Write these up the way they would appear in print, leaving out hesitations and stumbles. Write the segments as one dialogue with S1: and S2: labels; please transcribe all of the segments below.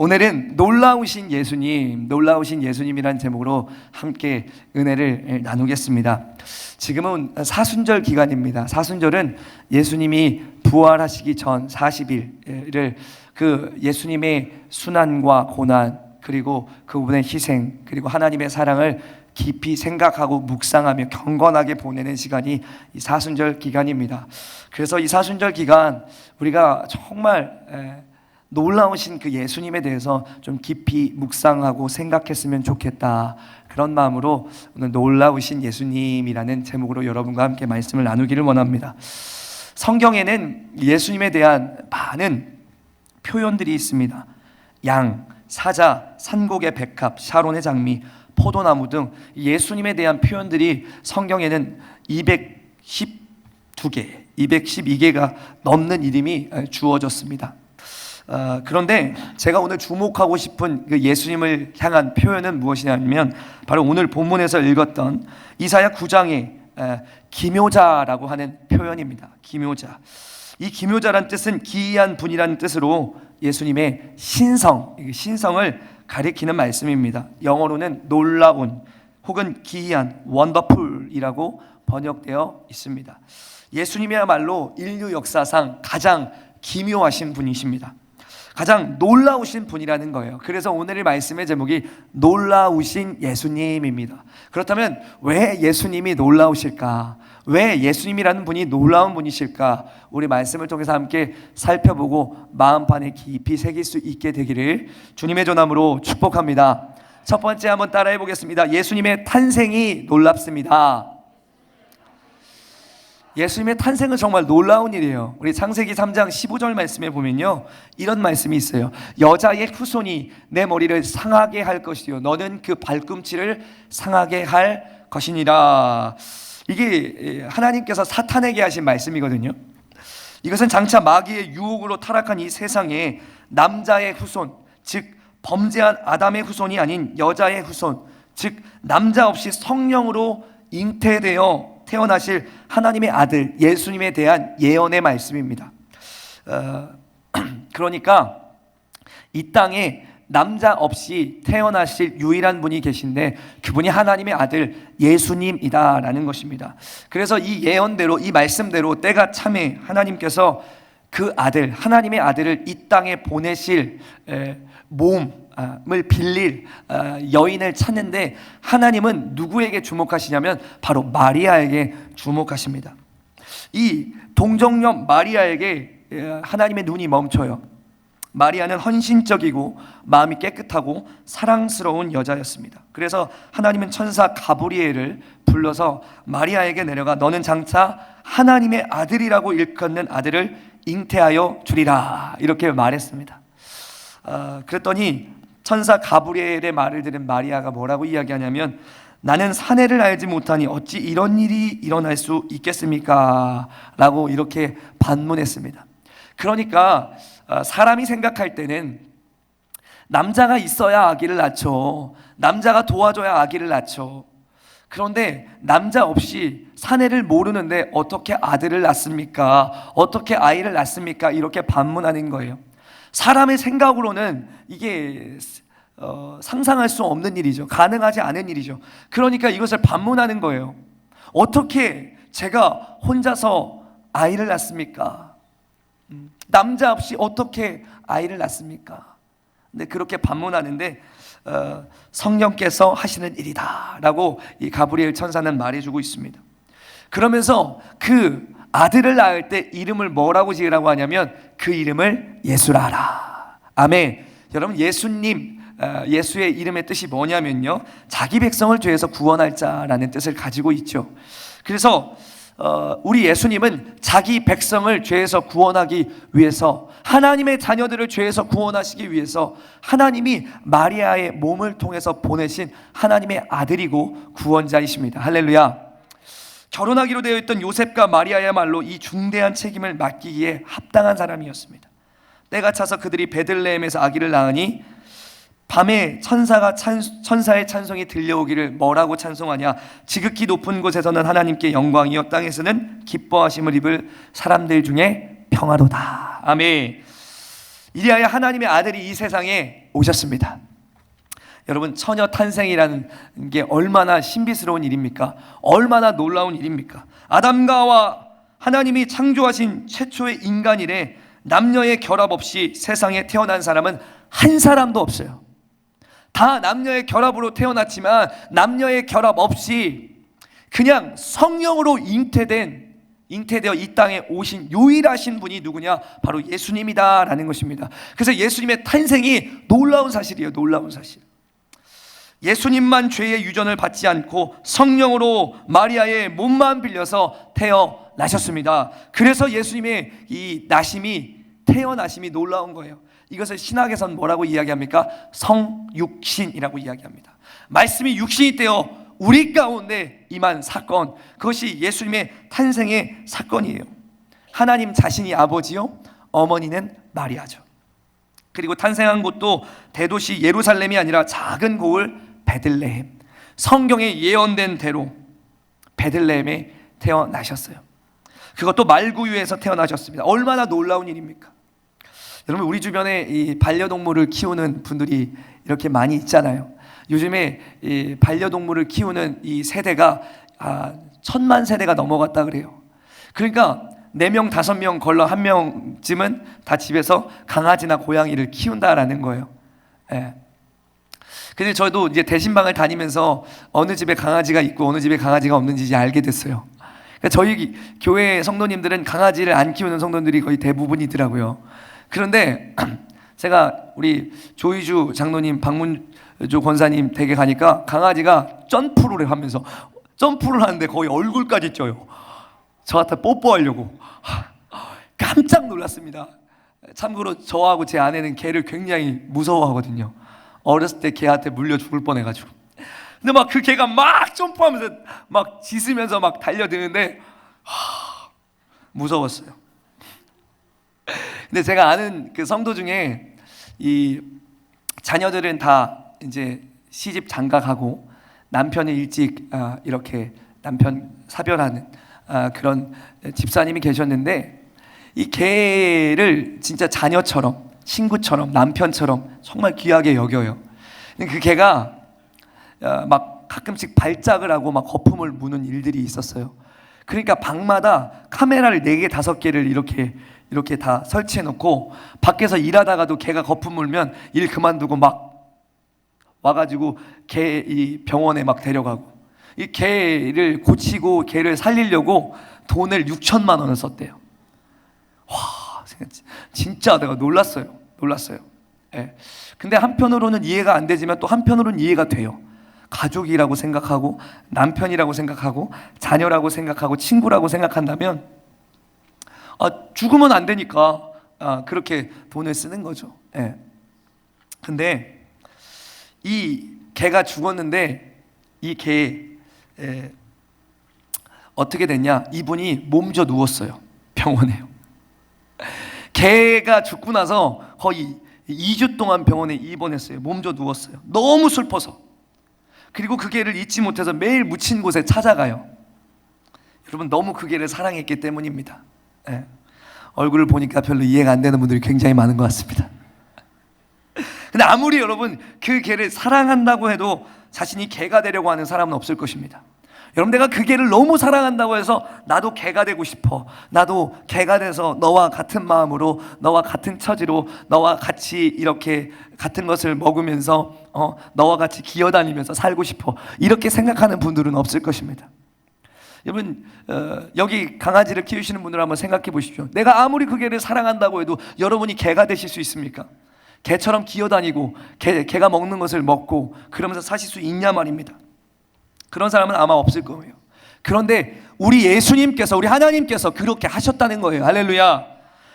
S1: 오늘은 놀라우신 예수님이라는 제목으로 함께 은혜를 나누겠습니다. 지금은 사순절 기간입니다. 사순절은 예수님이 부활하시기 전 40일을 그 예수님의 순환과 고난, 그리고 그분의 희생, 그리고 하나님의 사랑을 깊이 생각하고 묵상하며 경건하게 보내는 시간이 이 사순절 기간입니다. 그래서 이 사순절 기간 우리가 정말 놀라우신 그 예수님에 대해서 좀 깊이 묵상하고 생각했으면 좋겠다, 그런 마음으로 오늘 놀라우신 예수님이라는 제목으로 여러분과 함께 말씀을 나누기를 원합니다. 성경에는 예수님에 대한 많은 표현들이 있습니다. 양, 사자, 산곡의 백합, 샤론의 장미, 포도나무 등 예수님에 대한 표현들이 성경에는 212개가 넘는 이름이 주어졌습니다. 그런데 제가 오늘 주목하고 싶은 그 예수님을 향한 표현은 무엇이냐면 바로 오늘 본문에서 읽었던 이사야 9장의 기묘자라고 하는 표현입니다. 기묘자. 이 기묘자란 뜻은 기이한 분이라는 뜻으로 예수님의 신성을 가리키는 말씀입니다. 영어로는 놀라운 혹은 기이한, 원더풀이라고 번역되어 있습니다. 예수님이야말로 인류 역사상 가장 기묘하신 분이십니다. 가장 놀라우신 분이라는 거예요. 그래서 오늘의 말씀의 제목이 놀라우신 예수님입니다. 그렇다면 왜 예수님이 놀라우실까? 왜 예수님이라는 분이 놀라운 분이실까? 우리 말씀을 통해서 함께 살펴보고 마음판에 깊이 새길 수 있게 되기를 주님의 전함으로 축복합니다. 첫 번째 한번 따라해 보겠습니다. 예수님의 탄생이 놀랍습니다. 예수님의 탄생은 정말 놀라운 일이에요. 우리 창세기 3장 15절 말씀에 보면요, 이런 말씀이 있어요. 여자의 후손이 내 머리를 상하게 할 것이요 너는 그 발꿈치를 상하게 할 것이니라. 이게 하나님께서 사탄에게 하신 말씀이거든요. 이것은 장차 마귀의 유혹으로 타락한 이 세상에 남자의 후손, 즉 범죄한 아담의 후손이 아닌 여자의 후손, 즉 남자 없이 성령으로 잉태되어 태어나실 하나님의 아들 예수님에 대한 예언의 말씀입니다. 그러니까 이 땅에 남자 없이 태어나실 유일한 분이 계신데 그분이 하나님의 아들 예수님이다라는 것입니다. 그래서 이 예언대로, 이 말씀대로 때가 참에 하나님께서 그 아들, 하나님의 아들을 이 땅에 보내실 몸을 빌릴 여인을 찾는데 하나님은 누구에게 주목하시냐면 바로 마리아에게 주목하십니다. 이 동정녀 마리아에게 하나님의 눈이 멈춰요. 마리아는 헌신적이고 마음이 깨끗하고 사랑스러운 여자였습니다. 그래서 하나님은 천사 가브리엘을 불러서 마리아에게 내려가 너는 장차 하나님의 아들이라고 일컫는 아들을 잉태하여 주리라, 이렇게 말했습니다. 그랬더니 천사 가브리엘의 말을 들은 마리아가 뭐라고 이야기하냐면 나는 사내를 알지 못하니 어찌 이런 일이 일어날 수 있겠습니까? 라고 이렇게 반문했습니다. 그러니까 사람이 생각할 때는 남자가 있어야 아기를 낳죠. 남자가 도와줘야 아기를 낳죠. 그런데 남자 없이 사내를 모르는데 어떻게 아들을 낳습니까? 어떻게 아이를 낳습니까? 이렇게 반문하는 거예요. 사람의 생각으로는 이게 상상할 수 없는 일이죠. 가능하지 않은 일이죠. 그러니까 이것을 반문하는 거예요. 어떻게 제가 혼자서 아이를 낳습니까? 남자 없이 어떻게 아이를 낳습니까? 근데 그렇게 반문하는데 성령께서 하시는 일이다 라고 이 가브리엘 천사는 말해주고 있습니다. 그러면서 그 아들을 낳을 때 이름을 뭐라고 지으라고 하냐면 그 이름을 예수라 하라. 아멘. 여러분, 예수님, 예수의 이름의 뜻이 뭐냐면요, 자기 백성을 죄에서 구원할 자라는 뜻을 가지고 있죠. 그래서 우리 예수님은 자기 백성을 죄에서 구원하기 위해서, 하나님의 자녀들을 죄에서 구원하시기 위해서 하나님이 마리아의 몸을 통해서 보내신 하나님의 아들이고 구원자이십니다. 할렐루야. 결혼하기로 되어 있던 요셉과 마리아야말로 이 중대한 책임을 맡기기에 합당한 사람이었습니다. 때가 차서 그들이 베들레헴에서 아기를 낳으니 밤에 천사의 찬송이 들려오기를 뭐라고 찬송하냐? 지극히 높은 곳에서는 하나님께 영광이요 땅에서는 기뻐하심을 입을 사람들 중에 평화로다. 아멘. 이리하여 하나님의 아들이 이 세상에 오셨습니다. 여러분, 처녀 탄생이라는 게 얼마나 신비스러운 일입니까? 얼마나 놀라운 일입니까? 아담과 하와, 하나님이 창조하신 최초의 인간이래 남녀의 결합 없이 세상에 태어난 사람은 한 사람도 없어요. 다 남녀의 결합으로 태어났지만 남녀의 결합 없이 그냥 성령으로 잉태되어 이 땅에 오신 유일하신 분이 누구냐? 바로 예수님이다라는 것입니다. 그래서 예수님의 탄생이 놀라운 사실이에요. 놀라운 사실. 예수님만 죄의 유전을 받지 않고 성령으로 마리아의 몸만 빌려서 태어나셨습니다. 그래서 예수님의 이 태어나심이 놀라운 거예요. 이것을 신학에서는 뭐라고 이야기합니까? 성육신이라고 이야기합니다. 말씀이 육신이 되어 우리 가운데 임한 사건, 그것이 예수님의 탄생의 사건이에요. 하나님 자신이 아버지요, 어머니는 마리아죠. 그리고 탄생한 곳도 대도시 예루살렘이 아니라 작은 고을 베들레헴, 성경에 예언된 대로 베들레헴에 태어나셨어요. 그것도 말구유에서 태어나셨습니다. 얼마나 놀라운 일입니까? 여러분, 우리 주변에 이 반려동물을 키우는 분들이 이렇게 많이 있잖아요. 요즘에 이 반려동물을 키우는 이 세대가 1000만 세대가 넘어갔다 그래요. 그러니까 4명, 5명 걸러 1명쯤은 다 집에서 강아지나 고양이를 키운다라는 거예요. 예. 근데 저도 이제 대신방을 다니면서 어느 집에 강아지가 있고 어느 집에 강아지가 없는지 이제 알게 됐어요. 그러니까 저희 교회 성도님들은 강아지를 안 키우는 성도들이 거의 대부분이더라고요. 그런데 제가 우리 조이주 장로님, 박문조 권사님 댁에 가니까 강아지가 점프를 하면서 점프를 하는데 거의 얼굴까지 쪄요. 저한테 뽀뽀하려고. 깜짝 놀랐습니다. 참고로 저하고 제 아내는 개를 굉장히 무서워하거든요. 어렸을 때 개한테 물려 죽을 뻔해가지고. 근데 막 그 개가 막 점프하면서 막 짖으면서 막 달려드는데 무서웠어요. 근데 제가 아는 그 성도 중에 이 자녀들은 다 이제 시집 장가가고 남편이 일찍 이렇게 남편 사별하는 그런 집사님이 계셨는데, 이 개를 진짜 자녀처럼, 친구처럼, 남편처럼 정말 귀하게 여겨요. 그 개가 막 가끔씩 발작을 하고 막 거품을 무는 일들이 있었어요. 그러니까 방마다 카메라를 4개, 5개를 이렇게 다 설치해 놓고 밖에서 일하다가도 개가 거품 물면 일 그만두고 막 와가지고 개 이 병원에 막 데려가고, 이 개를 고치고 개를 살리려고 돈을 6천만 원을 썼대요. 와, 진짜 내가 놀랐어요. 예. 근데 한편으로는 이해가 안 되지만 또 한편으로는 이해가 돼요. 가족이라고 생각하고 남편이라고 생각하고 자녀라고 생각하고 친구라고 생각한다면 죽으면 안 되니까 그렇게 돈을 쓰는 거죠. 예. 근데 이 개가 죽었는데 이 개 어떻게 됐냐? 이분이 몸져 누웠어요. 병원에요. 개가 죽고 나서 거의 2주 동안 병원에 입원했어요. 몸져 누웠어요. 너무 슬퍼서. 그리고 그 개를 잊지 못해서 매일 묻힌 곳에 찾아가요. 여러분, 너무 그 개를 사랑했기 때문입니다. 예. 얼굴을 보니까 별로 이해가 안 되는 분들이 굉장히 많은 것 같습니다. 근데 아무리 여러분 그 개를 사랑한다고 해도 자신이 개가 되려고 하는 사람은 없을 것입니다. 여러분, 내가 그 개를 너무 사랑한다고 해서 나도 개가 되고 싶어, 나도 개가 돼서 너와 같은 마음으로, 너와 같은 처지로, 너와 같이 이렇게 같은 것을 먹으면서 너와 같이 기어다니면서 살고 싶어, 이렇게 생각하는 분들은 없을 것입니다. 여러분, 여기 강아지를 키우시는 분들 한번 생각해 보십시오. 내가 아무리 그 개를 사랑한다고 해도 여러분이 개가 되실 수 있습니까? 개처럼 기어다니고 개가 먹는 것을 먹고 그러면서 사실 수 있냐 말입니다. 그런 사람은 아마 없을 거예요. 그런데 우리 예수님께서, 우리 하나님께서 그렇게 하셨다는 거예요. 할렐루야.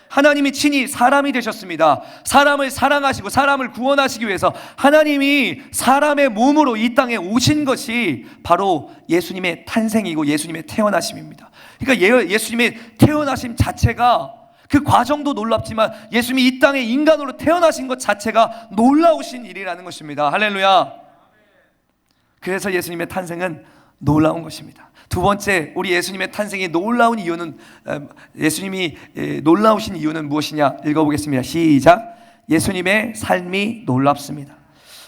S1: 하나님이 친히 사람이 되셨습니다. 사람을 사랑하시고 사람을 구원하시기 위해서 하나님이 사람의 몸으로 이 땅에 오신 것이 바로 예수님의 탄생이고 예수님의 태어나심입니다. 그러니까 예수님의 태어나심 자체가, 그 과정도 놀랍지만 예수님이 이 땅에 인간으로 태어나신 것 자체가 놀라우신 일이라는 것입니다. 할렐루야. 그래서 예수님의 탄생은 놀라운 것입니다. 두 번째, 우리 예수님의 탄생이 놀라운 이유는, 예수님이 놀라우신 이유는 무엇이냐? 읽어보겠습니다. 시작. 예수님의 삶이 놀랍습니다.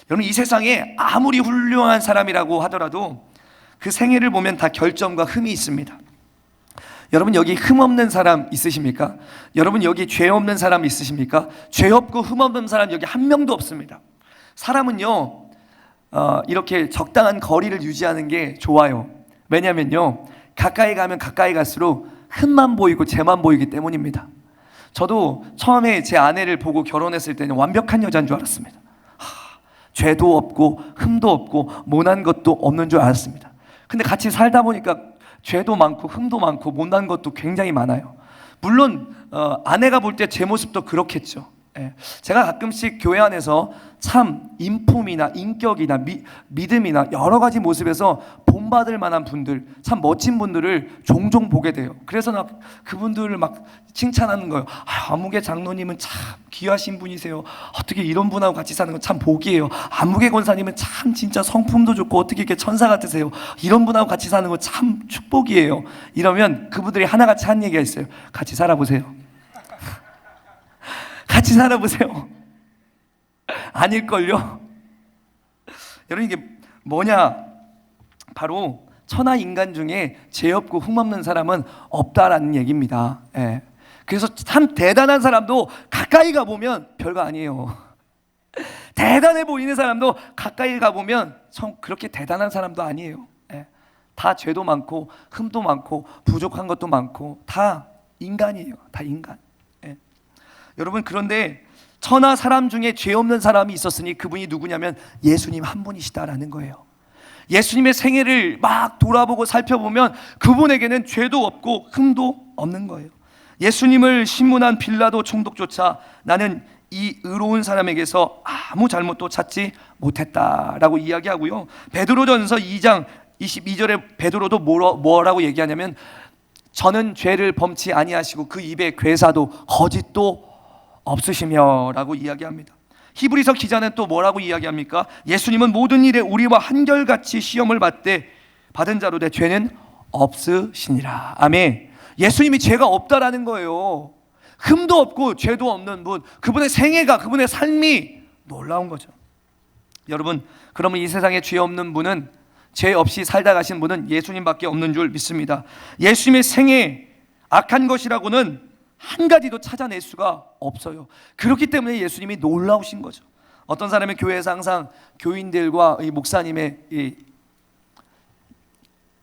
S1: 여러분, 이 세상에 아무리 훌륭한 사람이라고 하더라도 그 생애를 보면 다 결점과 흠이 있습니다. 여러분, 여기 흠 없는 사람 있으십니까? 여러분, 여기 죄 없는 사람 있으십니까? 죄 없고 흠 없는 사람 여기 한 명도 없습니다. 사람은요, 이렇게 적당한 거리를 유지하는 게 좋아요. 왜냐면요, 가까이 가면 가까이 갈수록 흠만 보이고 죄만 보이기 때문입니다. 저도 처음에 제 아내를 보고 결혼했을 때는 완벽한 여자인 줄 알았습니다. 죄도 없고 흠도 없고 모난 것도 없는 줄 알았습니다. 근데 같이 살다 보니까 죄도 많고 흠도 많고 못난 것도 굉장히 많아요. 물론 아내가 볼 때 제 모습도 그렇겠죠. 제가 가끔씩 교회 안에서 참 인품이나 인격이나 믿음이나 여러 가지 모습에서 본받을 만한 분들, 참 멋진 분들을 종종 보게 돼요. 그래서 나 그분들을 막 칭찬하는 거예요. 아무개 장로님은 참 귀하신 분이세요. 어떻게 이런 분하고 같이 사는 건 참 복이에요. 아무개 권사님은 참 진짜 성품도 좋고 어떻게 이렇게 천사 같으세요. 이런 분하고 같이 사는 건 참 축복이에요. 이러면 그분들이 하나같이 한 얘기가 있어요. 같이 살아보세요. 같이 살아보세요. 아닐걸요? 여러분, 이게 뭐냐? 바로 천하 인간 중에 죄 없고 흠 없는 사람은 없다라는 얘기입니다. 그래서 참 대단한 사람도 가까이 가보면 별거 아니에요. 대단해 보이는 사람도 가까이 가보면 참 그렇게 대단한 사람도 아니에요. 다 죄도 많고 흠도 많고 부족한 것도 많고 다 인간이에요. 다 인간. 여러분, 그런데 천하 사람 중에 죄 없는 사람이 있었으니 그분이 누구냐면 예수님 한 분이시다라는 거예요. 예수님의 생애를 막 돌아보고 살펴보면 그분에게는 죄도 없고 흠도 없는 거예요. 예수님을 신문한 빌라도 총독조차 나는 이 의로운 사람에게서 아무 잘못도 찾지 못했다라고 이야기하고요. 베드로전서 2장 22절에 베드로도 뭐라고 얘기하냐면 저는 죄를 범치 아니하시고 그 입에 괴사도 거짓도 없으시며 라고 이야기합니다. 히브리서 기자는 또 뭐라고 이야기합니까? 예수님은 모든 일에 우리와 한결같이 시험을 받은 자로 내 죄는 없으시니라. 아멘. 예수님이 죄가 없다라는 거예요. 흠도 없고 죄도 없는 분, 그분의 생애가, 그분의 삶이 놀라운 거죠. 여러분, 그러면 이 세상에 죄 없는 분은, 죄 없이 살다 가신 분은 예수님밖에 없는 줄 믿습니다. 예수님의 생애 악한 것이라고는 한 가지도 찾아낼 수가 없어요. 그렇기 때문에 예수님이 놀라우신 거죠. 어떤 사람이 교회에서 항상 교인들과 이 목사님의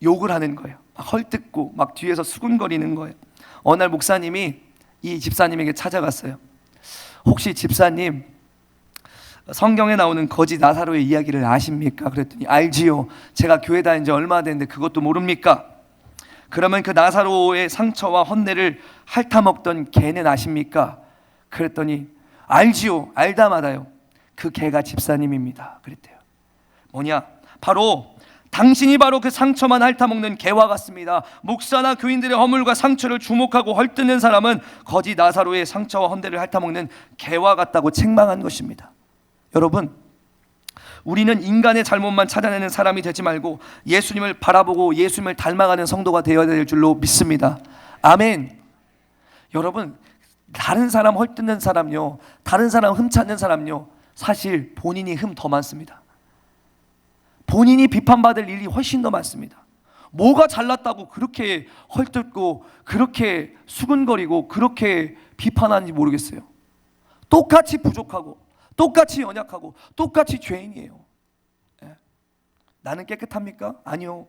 S1: 욕을 하는 거예요. 막 헐뜯고 막 뒤에서 수군거리는 거예요. 어느 날 목사님이 이 집사님에게 찾아갔어요. 혹시 집사님, 성경에 나오는 거지 나사로의 이야기를 아십니까? 그랬더니 알지요. 제가 교회 다닌 지 얼마 됐는데 그것도 모릅니까? 그러면 그 나사로의 상처와 헌내를 핥아먹던 개는 아십니까? 그랬더니 알지요. 알다마다요. 그 개가 집사님입니다. 그랬대요. 뭐냐? 바로 당신이 바로 그 상처만 핥아먹는 개와 같습니다. 목사나 교인들의 허물과 상처를 주목하고 헐뜯는 사람은 거지 나사로의 상처와 헌내를 핥아먹는 개와 같다고 책망한 것입니다. 여러분, 우리는 인간의 잘못만 찾아내는 사람이 되지 말고 예수님을 바라보고 예수님을 닮아가는 성도가 되어야 될 줄로 믿습니다. 아멘. 여러분, 다른 사람 헐뜯는 사람요, 다른 사람 흠 찾는 사람요, 사실 본인이 흠 더 많습니다. 본인이 비판받을 일이 훨씬 더 많습니다. 뭐가 잘났다고 그렇게 헐뜯고 그렇게 수근거리고 그렇게 비판하는지 모르겠어요. 똑같이 부족하고 똑같이 연약하고 똑같이 죄인이에요. 나는 깨끗합니까? 아니요.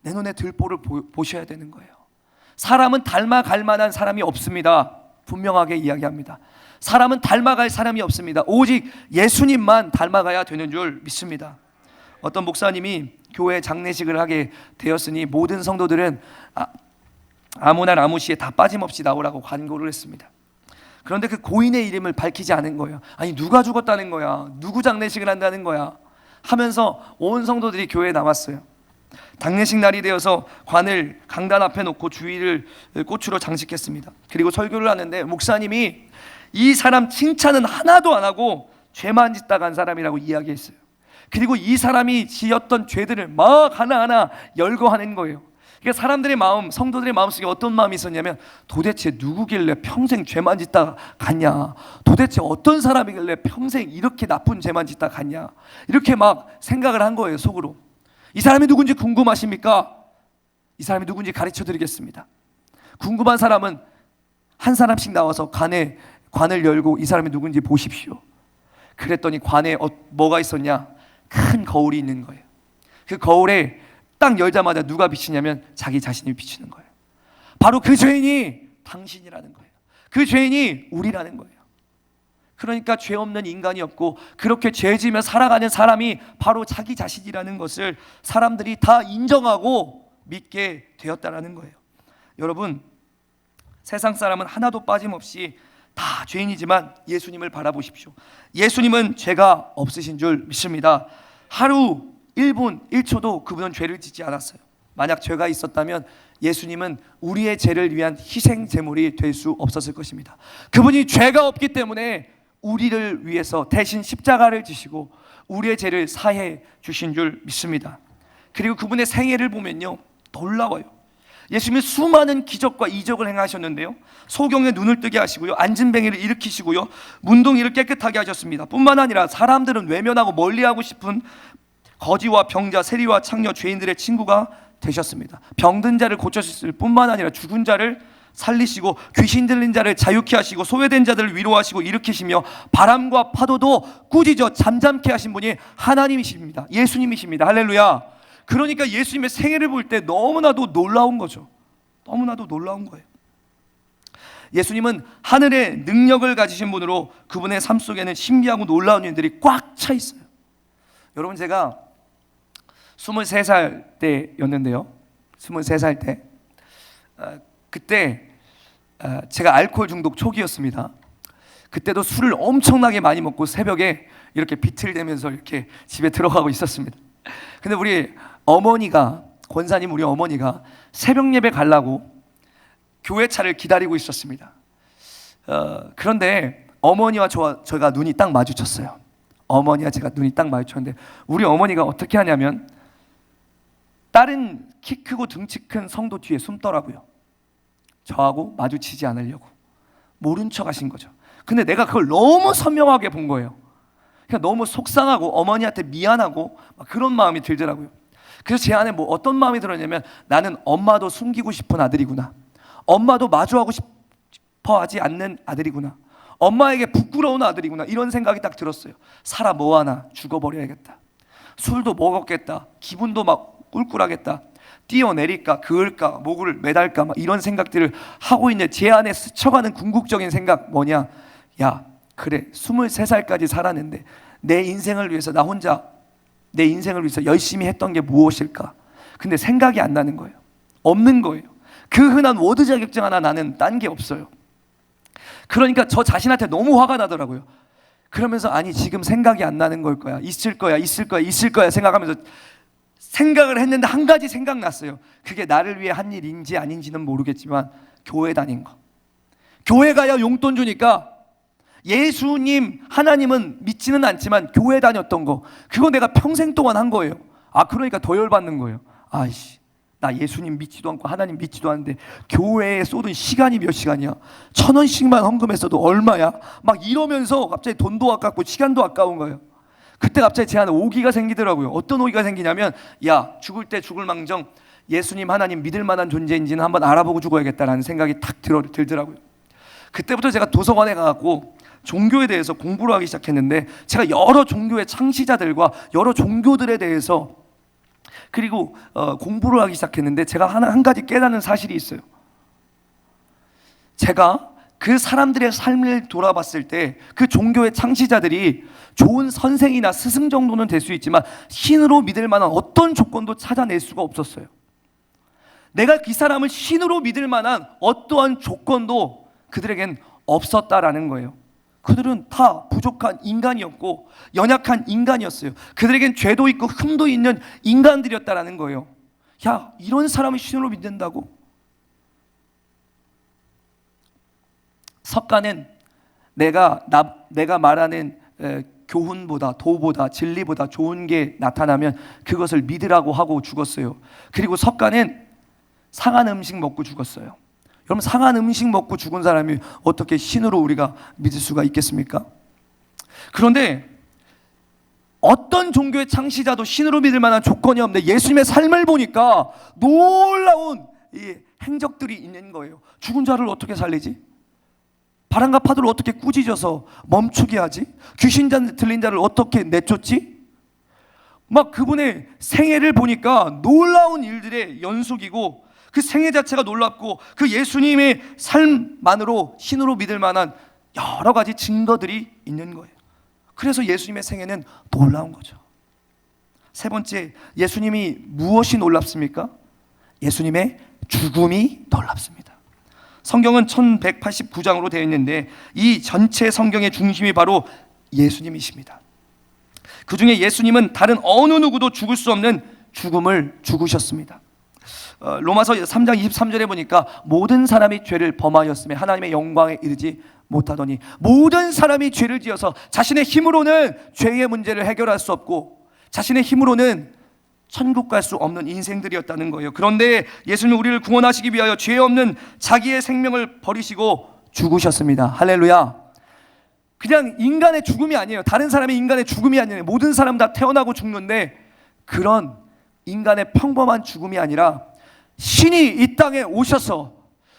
S1: 내 눈에 들보를 보셔야 되는 거예요. 사람은 닮아갈 만한 사람이 없습니다. 분명하게 이야기합니다. 사람은 닮아갈 사람이 없습니다. 오직 예수님만 닮아가야 되는 줄 믿습니다. 어떤 목사님이 교회 장례식을 하게 되었으니 모든 성도들은 아무나 아무시에 다 빠짐없이 나오라고 관고를 했습니다. 그런데 그 고인의 이름을 밝히지 않은 거예요. 아니, 누가 죽었다는 거야? 누구 장례식을 한다는 거야? 하면서 온 성도들이 교회에 나왔어요. 장례식 날이 되어서 관을 강단 앞에 놓고 주위를 꽃으로 장식했습니다. 그리고 설교를 하는데 목사님이 이 사람 칭찬은 하나도 안 하고 죄만 짓다 간 사람이라고 이야기했어요. 그리고 이 사람이 지었던 죄들을 막 하나하나 열거하는 거예요. 그러니까 사람들의 마음, 성도들의 마음속에 어떤 마음이 있었냐면 도대체 누구길래 평생 죄만 짓다 갔냐, 도대체 어떤 사람이길래 평생 이렇게 나쁜 죄만 짓다 갔냐, 이렇게 막 생각을 한 거예요, 속으로. 이 사람이 누군지 궁금하십니까? 이 사람이 누군지 가르쳐 드리겠습니다. 궁금한 사람은 한 사람씩 나와서 관을 열고 이 사람이 누군지 보십시오. 그랬더니 관에 뭐가 있었냐? 큰 거울이 있는 거예요. 그 거울에 딱 열자마자 누가 비치냐면 자기 자신이 비치는 거예요. 바로 그 죄인이 당신이라는 거예요. 그 죄인이 우리라는 거예요. 그러니까 죄 없는 인간이 없고 그렇게 죄 지으며 살아가는 사람이 바로 자기 자신이라는 것을 사람들이 다 인정하고 믿게 되었다라는 거예요. 여러분, 세상 사람은 하나도 빠짐없이 다 죄인이지만 예수님을 바라보십시오. 예수님은 죄가 없으신 줄 믿습니다. 하루 1분 1초도 그분은 죄를 짓지 않았어요. 만약 죄가 있었다면 예수님은 우리의 죄를 위한 희생 제물이 될 수 없었을 것입니다. 그분이 죄가 없기 때문에 우리를 위해서 대신 십자가를 지시고 우리의 죄를 사해 주신 줄 믿습니다. 그리고 그분의 생애를 보면요, 놀라워요. 예수님이 수많은 기적과 이적을 행하셨는데요, 소경의 눈을 뜨게 하시고요, 앉은 뱅이를 일으키시고요, 문둥이를 깨끗하게 하셨습니다. 뿐만 아니라 사람들은 외면하고 멀리하고 싶은 거지와 병자, 세리와 창녀, 죄인들의 친구가 되셨습니다. 병든 자를 고쳐주실 뿐만 아니라 죽은 자를 살리시고 귀신 들린 자를 자유케 하시고 소외된 자들을 위로하시고 일으키시며 바람과 파도도 꾸짖어 잠잠케 하신 분이 하나님이십니다. 예수님이십니다. 할렐루야. 그러니까 예수님의 생애를 볼 때 너무나도 놀라운 거죠. 너무나도 놀라운 거예요. 예수님은 하늘의 능력을 가지신 분으로 그분의 삶 속에는 신비하고 놀라운 일들이 꽉 차 있어요. 여러분, 제가 23살 때였는데요, 23살 때 그때 제가 알코올 중독 초기였습니다. 그때도 술을 엄청나게 많이 먹고 새벽에 이렇게 비틀대면서 이렇게 집에 들어가고 있었습니다. 근데 우리 어머니가, 권사님 우리 어머니가 새벽 예배 가려고 교회 차를 기다리고 있었습니다. 그런데 어머니와 저가 눈이 딱 마주쳤어요. 어머니와 제가 눈이 딱 마주쳤는데 우리 어머니가 어떻게 하냐면 다른 키 크고 등치 큰 성도 뒤에 숨더라고요. 저하고 마주치지 않으려고 모른 척 하신 거죠. 근데 내가 그걸 너무 선명하게 본 거예요. 그냥 너무 속상하고 어머니한테 미안하고 막 그런 마음이 들더라고요. 그래서 제 안에 뭐 어떤 마음이 들었냐면 나는 엄마도 숨기고 싶은 아들이구나, 엄마도 마주하고 싶어 하지 않는 아들이구나, 엄마에게 부끄러운 아들이구나, 이런 생각이 딱 들었어요. 살아 뭐하나, 죽어버려야겠다, 술도 먹었겠다, 기분도 막 꿀꿀하겠다, 뛰어내릴까, 그을까, 목을 매달까, 막 이런 생각들을 하고 있는 제 안에 스쳐가는 궁극적인 생각 뭐냐, 야 그래 23살까지 살았는데 내 인생을 위해서 나 혼자 내 인생을 위해서 열심히 했던 게 무엇일까? 근데 생각이 안 나는 거예요. 없는 거예요. 그 흔한 워드 자격증 하나 나는 딴 게 없어요. 그러니까 저 자신한테 너무 화가 나더라고요. 그러면서 아니 지금 생각이 안 나는 걸 거야, 있을 거야 생각하면서 생각을 했는데 한 가지 생각났어요. 그게 나를 위해 한 일인지 아닌지는 모르겠지만 교회 다닌 거. 교회 가야 용돈 주니까 예수님, 하나님은 믿지는 않지만 교회 다녔던 거, 그거 내가 평생 동안 한 거예요. 그러니까 더 열받는 거예요. 아이씨, 나 예수님 믿지도 않고 하나님 믿지도 않는데 교회에 쏟은 시간이 몇 시간이야, 1,000원씩만 헌금했어도 얼마야, 막 이러면서 갑자기 돈도 아깝고 시간도 아까운 거예요. 그때 갑자기 제 안에 오기가 생기더라고요. 어떤 오기가 생기냐면 야, 죽을 때 죽을 망정 예수님, 하나님 믿을 만한 존재인지는 한번 알아보고 죽어야겠다라는 생각이 탁 들더라고요. 그때부터 제가 도서관에 가갖고 종교에 대해서 공부를 하기 시작했는데, 제가 여러 종교의 창시자들과 여러 종교들에 대해서 그리고 공부를 하기 시작했는데 제가 한 가지 깨닫는 사실이 있어요. 제가 그 사람들의 삶을 돌아봤을 때 그 종교의 창시자들이 좋은 선생이나 스승 정도는 될 수 있지만 신으로 믿을 만한 어떤 조건도 찾아낼 수가 없었어요. 내가 그 사람을 신으로 믿을 만한 어떠한 조건도 그들에겐 없었다라는 거예요. 그들은 다 부족한 인간이었고 연약한 인간이었어요. 그들에겐 죄도 있고 흠도 있는 인간들이었다라는 거예요. 야, 이런 사람을 신으로 믿는다고? 석가는 내가 말하는 교훈보다 도보다 진리보다 좋은 게 나타나면 그것을 믿으라고 하고 죽었어요. 그리고 석가는 상한 음식 먹고 죽었어요. 여러분, 상한 음식 먹고 죽은 사람이 어떻게 신으로 우리가 믿을 수가 있겠습니까? 그런데 어떤 종교의 창시자도 신으로 믿을 만한 조건이 없는데 예수님의 삶을 보니까 놀라운 이 행적들이 있는 거예요. 죽은 자를 어떻게 살리지? 바람과 파도를 어떻게 꾸짖어서 멈추게 하지? 귀신 들린 자를 어떻게 내쫓지? 막 그분의 생애를 보니까 놀라운 일들의 연속이고, 그 생애 자체가 놀랍고, 그 예수님의 삶만으로 신으로 믿을 만한 여러 가지 증거들이 있는 거예요. 그래서 예수님의 생애는 놀라운 거죠. 세 번째, 예수님이 무엇이 놀랍습니까? 예수님의 죽음이 놀랍습니다. 성경은 1189장으로 되어 있는데 이 전체 성경의 중심이 바로 예수님이십니다. 그 중에 예수님은 다른 어느 누구도 죽을 수 없는 죽음을 죽으셨습니다. 로마서 3장 23절에 보니까 모든 사람이 죄를 범하였음에 하나님의 영광에 이르지 못하더니, 모든 사람이 죄를 지어서 자신의 힘으로는 죄의 문제를 해결할 수 없고 자신의 힘으로는 천국 갈 수 없는 인생들이었다는 거예요. 그런데 예수님은 우리를 구원하시기 위하여 죄 없는 자기의 생명을 버리시고 죽으셨습니다. 할렐루야. 그냥 인간의 죽음이 아니에요. 다른 사람의 인간의 죽음이 아니에요. 모든 사람 다 태어나고 죽는데 그런 인간의 평범한 죽음이 아니라 신이 이 땅에 오셔서,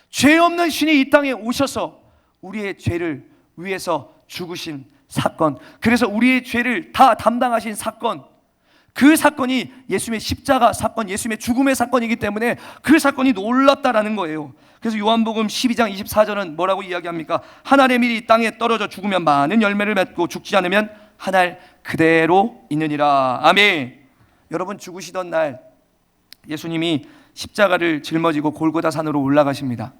S1: 죄 없는 신이 이 땅에 오셔서 우리의 죄를 위해서 죽으신 사건, 그래서 우리의 죄를 다 담당하신 사건, 그 사건이 예수님의 십자가 사건, 예수님의 죽음의 사건이기 때문에 그 사건이 놀랍다라는 거예요. 그래서 요한복음 12장 24절은 뭐라고 이야기합니까? 한 알의 밀이 땅에 떨어져 죽으면 많은 열매를 맺고 죽지 않으면 한 알 그대로 있느니라. 아멘. 여러분, 죽으시던 날 예수님이 십자가를 짊어지고 골고다 산으로 올라가십니다.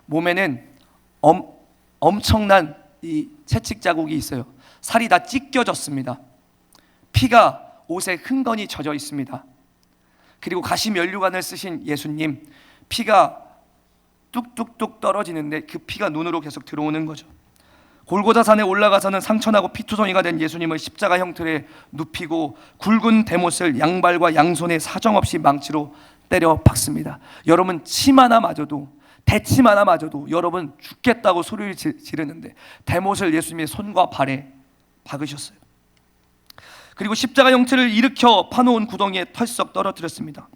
S1: 몸에는 엄청난 이 채찍 자국이 있어요. 살이 다 찢겨졌습니다. 피가 옷에 흥건히 젖어 있습니다. 그리고 가시 면류관을 쓰신 예수님, 피가 뚝뚝뚝 떨어지는데 그 피가 눈으로 계속 들어오는 거죠. 골고다 산에 올라가서는 상처나고 피투성이가 된 예수님을 십자가 형틀에 눕히고 굵은 대못을 양발과 양손에 사정없이 망치로 때려 박습니다. 여러분, 침 하나 맞아도, 대침 하나 맞아도 여러분 죽겠다고 소리를 지르는데 대못을 예수님의 손과 발에 박으셨어요. 그리고 십자가 형체를 일으켜 파놓은 구덩이에 털썩 떨어뜨렸습니다.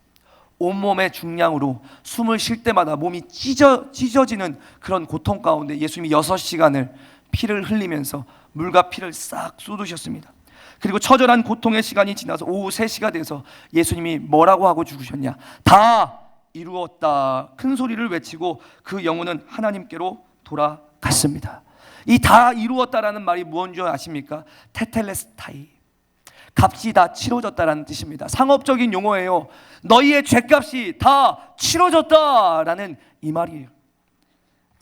S1: 온몸의 중량으로 숨을 쉴 때마다 몸이 찢어지는 그런 고통 가운데 예수님이 6시간을 피를 흘리면서 물과 피를 싹 쏟으셨습니다. 그리고 처절한 고통의 시간이 지나서 오후 3시가 돼서 예수님이 뭐라고 하고 죽으셨냐? 다 이루었다 큰 소리를 외치고 그 영혼은 하나님께로 돌아갔습니다. 이 다 이루었다라는 말이 무엇인 줄 아십니까? 테텔레스타이, 값이 다 치러졌다라는 뜻입니다. 상업적인 용어예요. 너희의 죄값이 다 치러졌다라는 이 말이에요.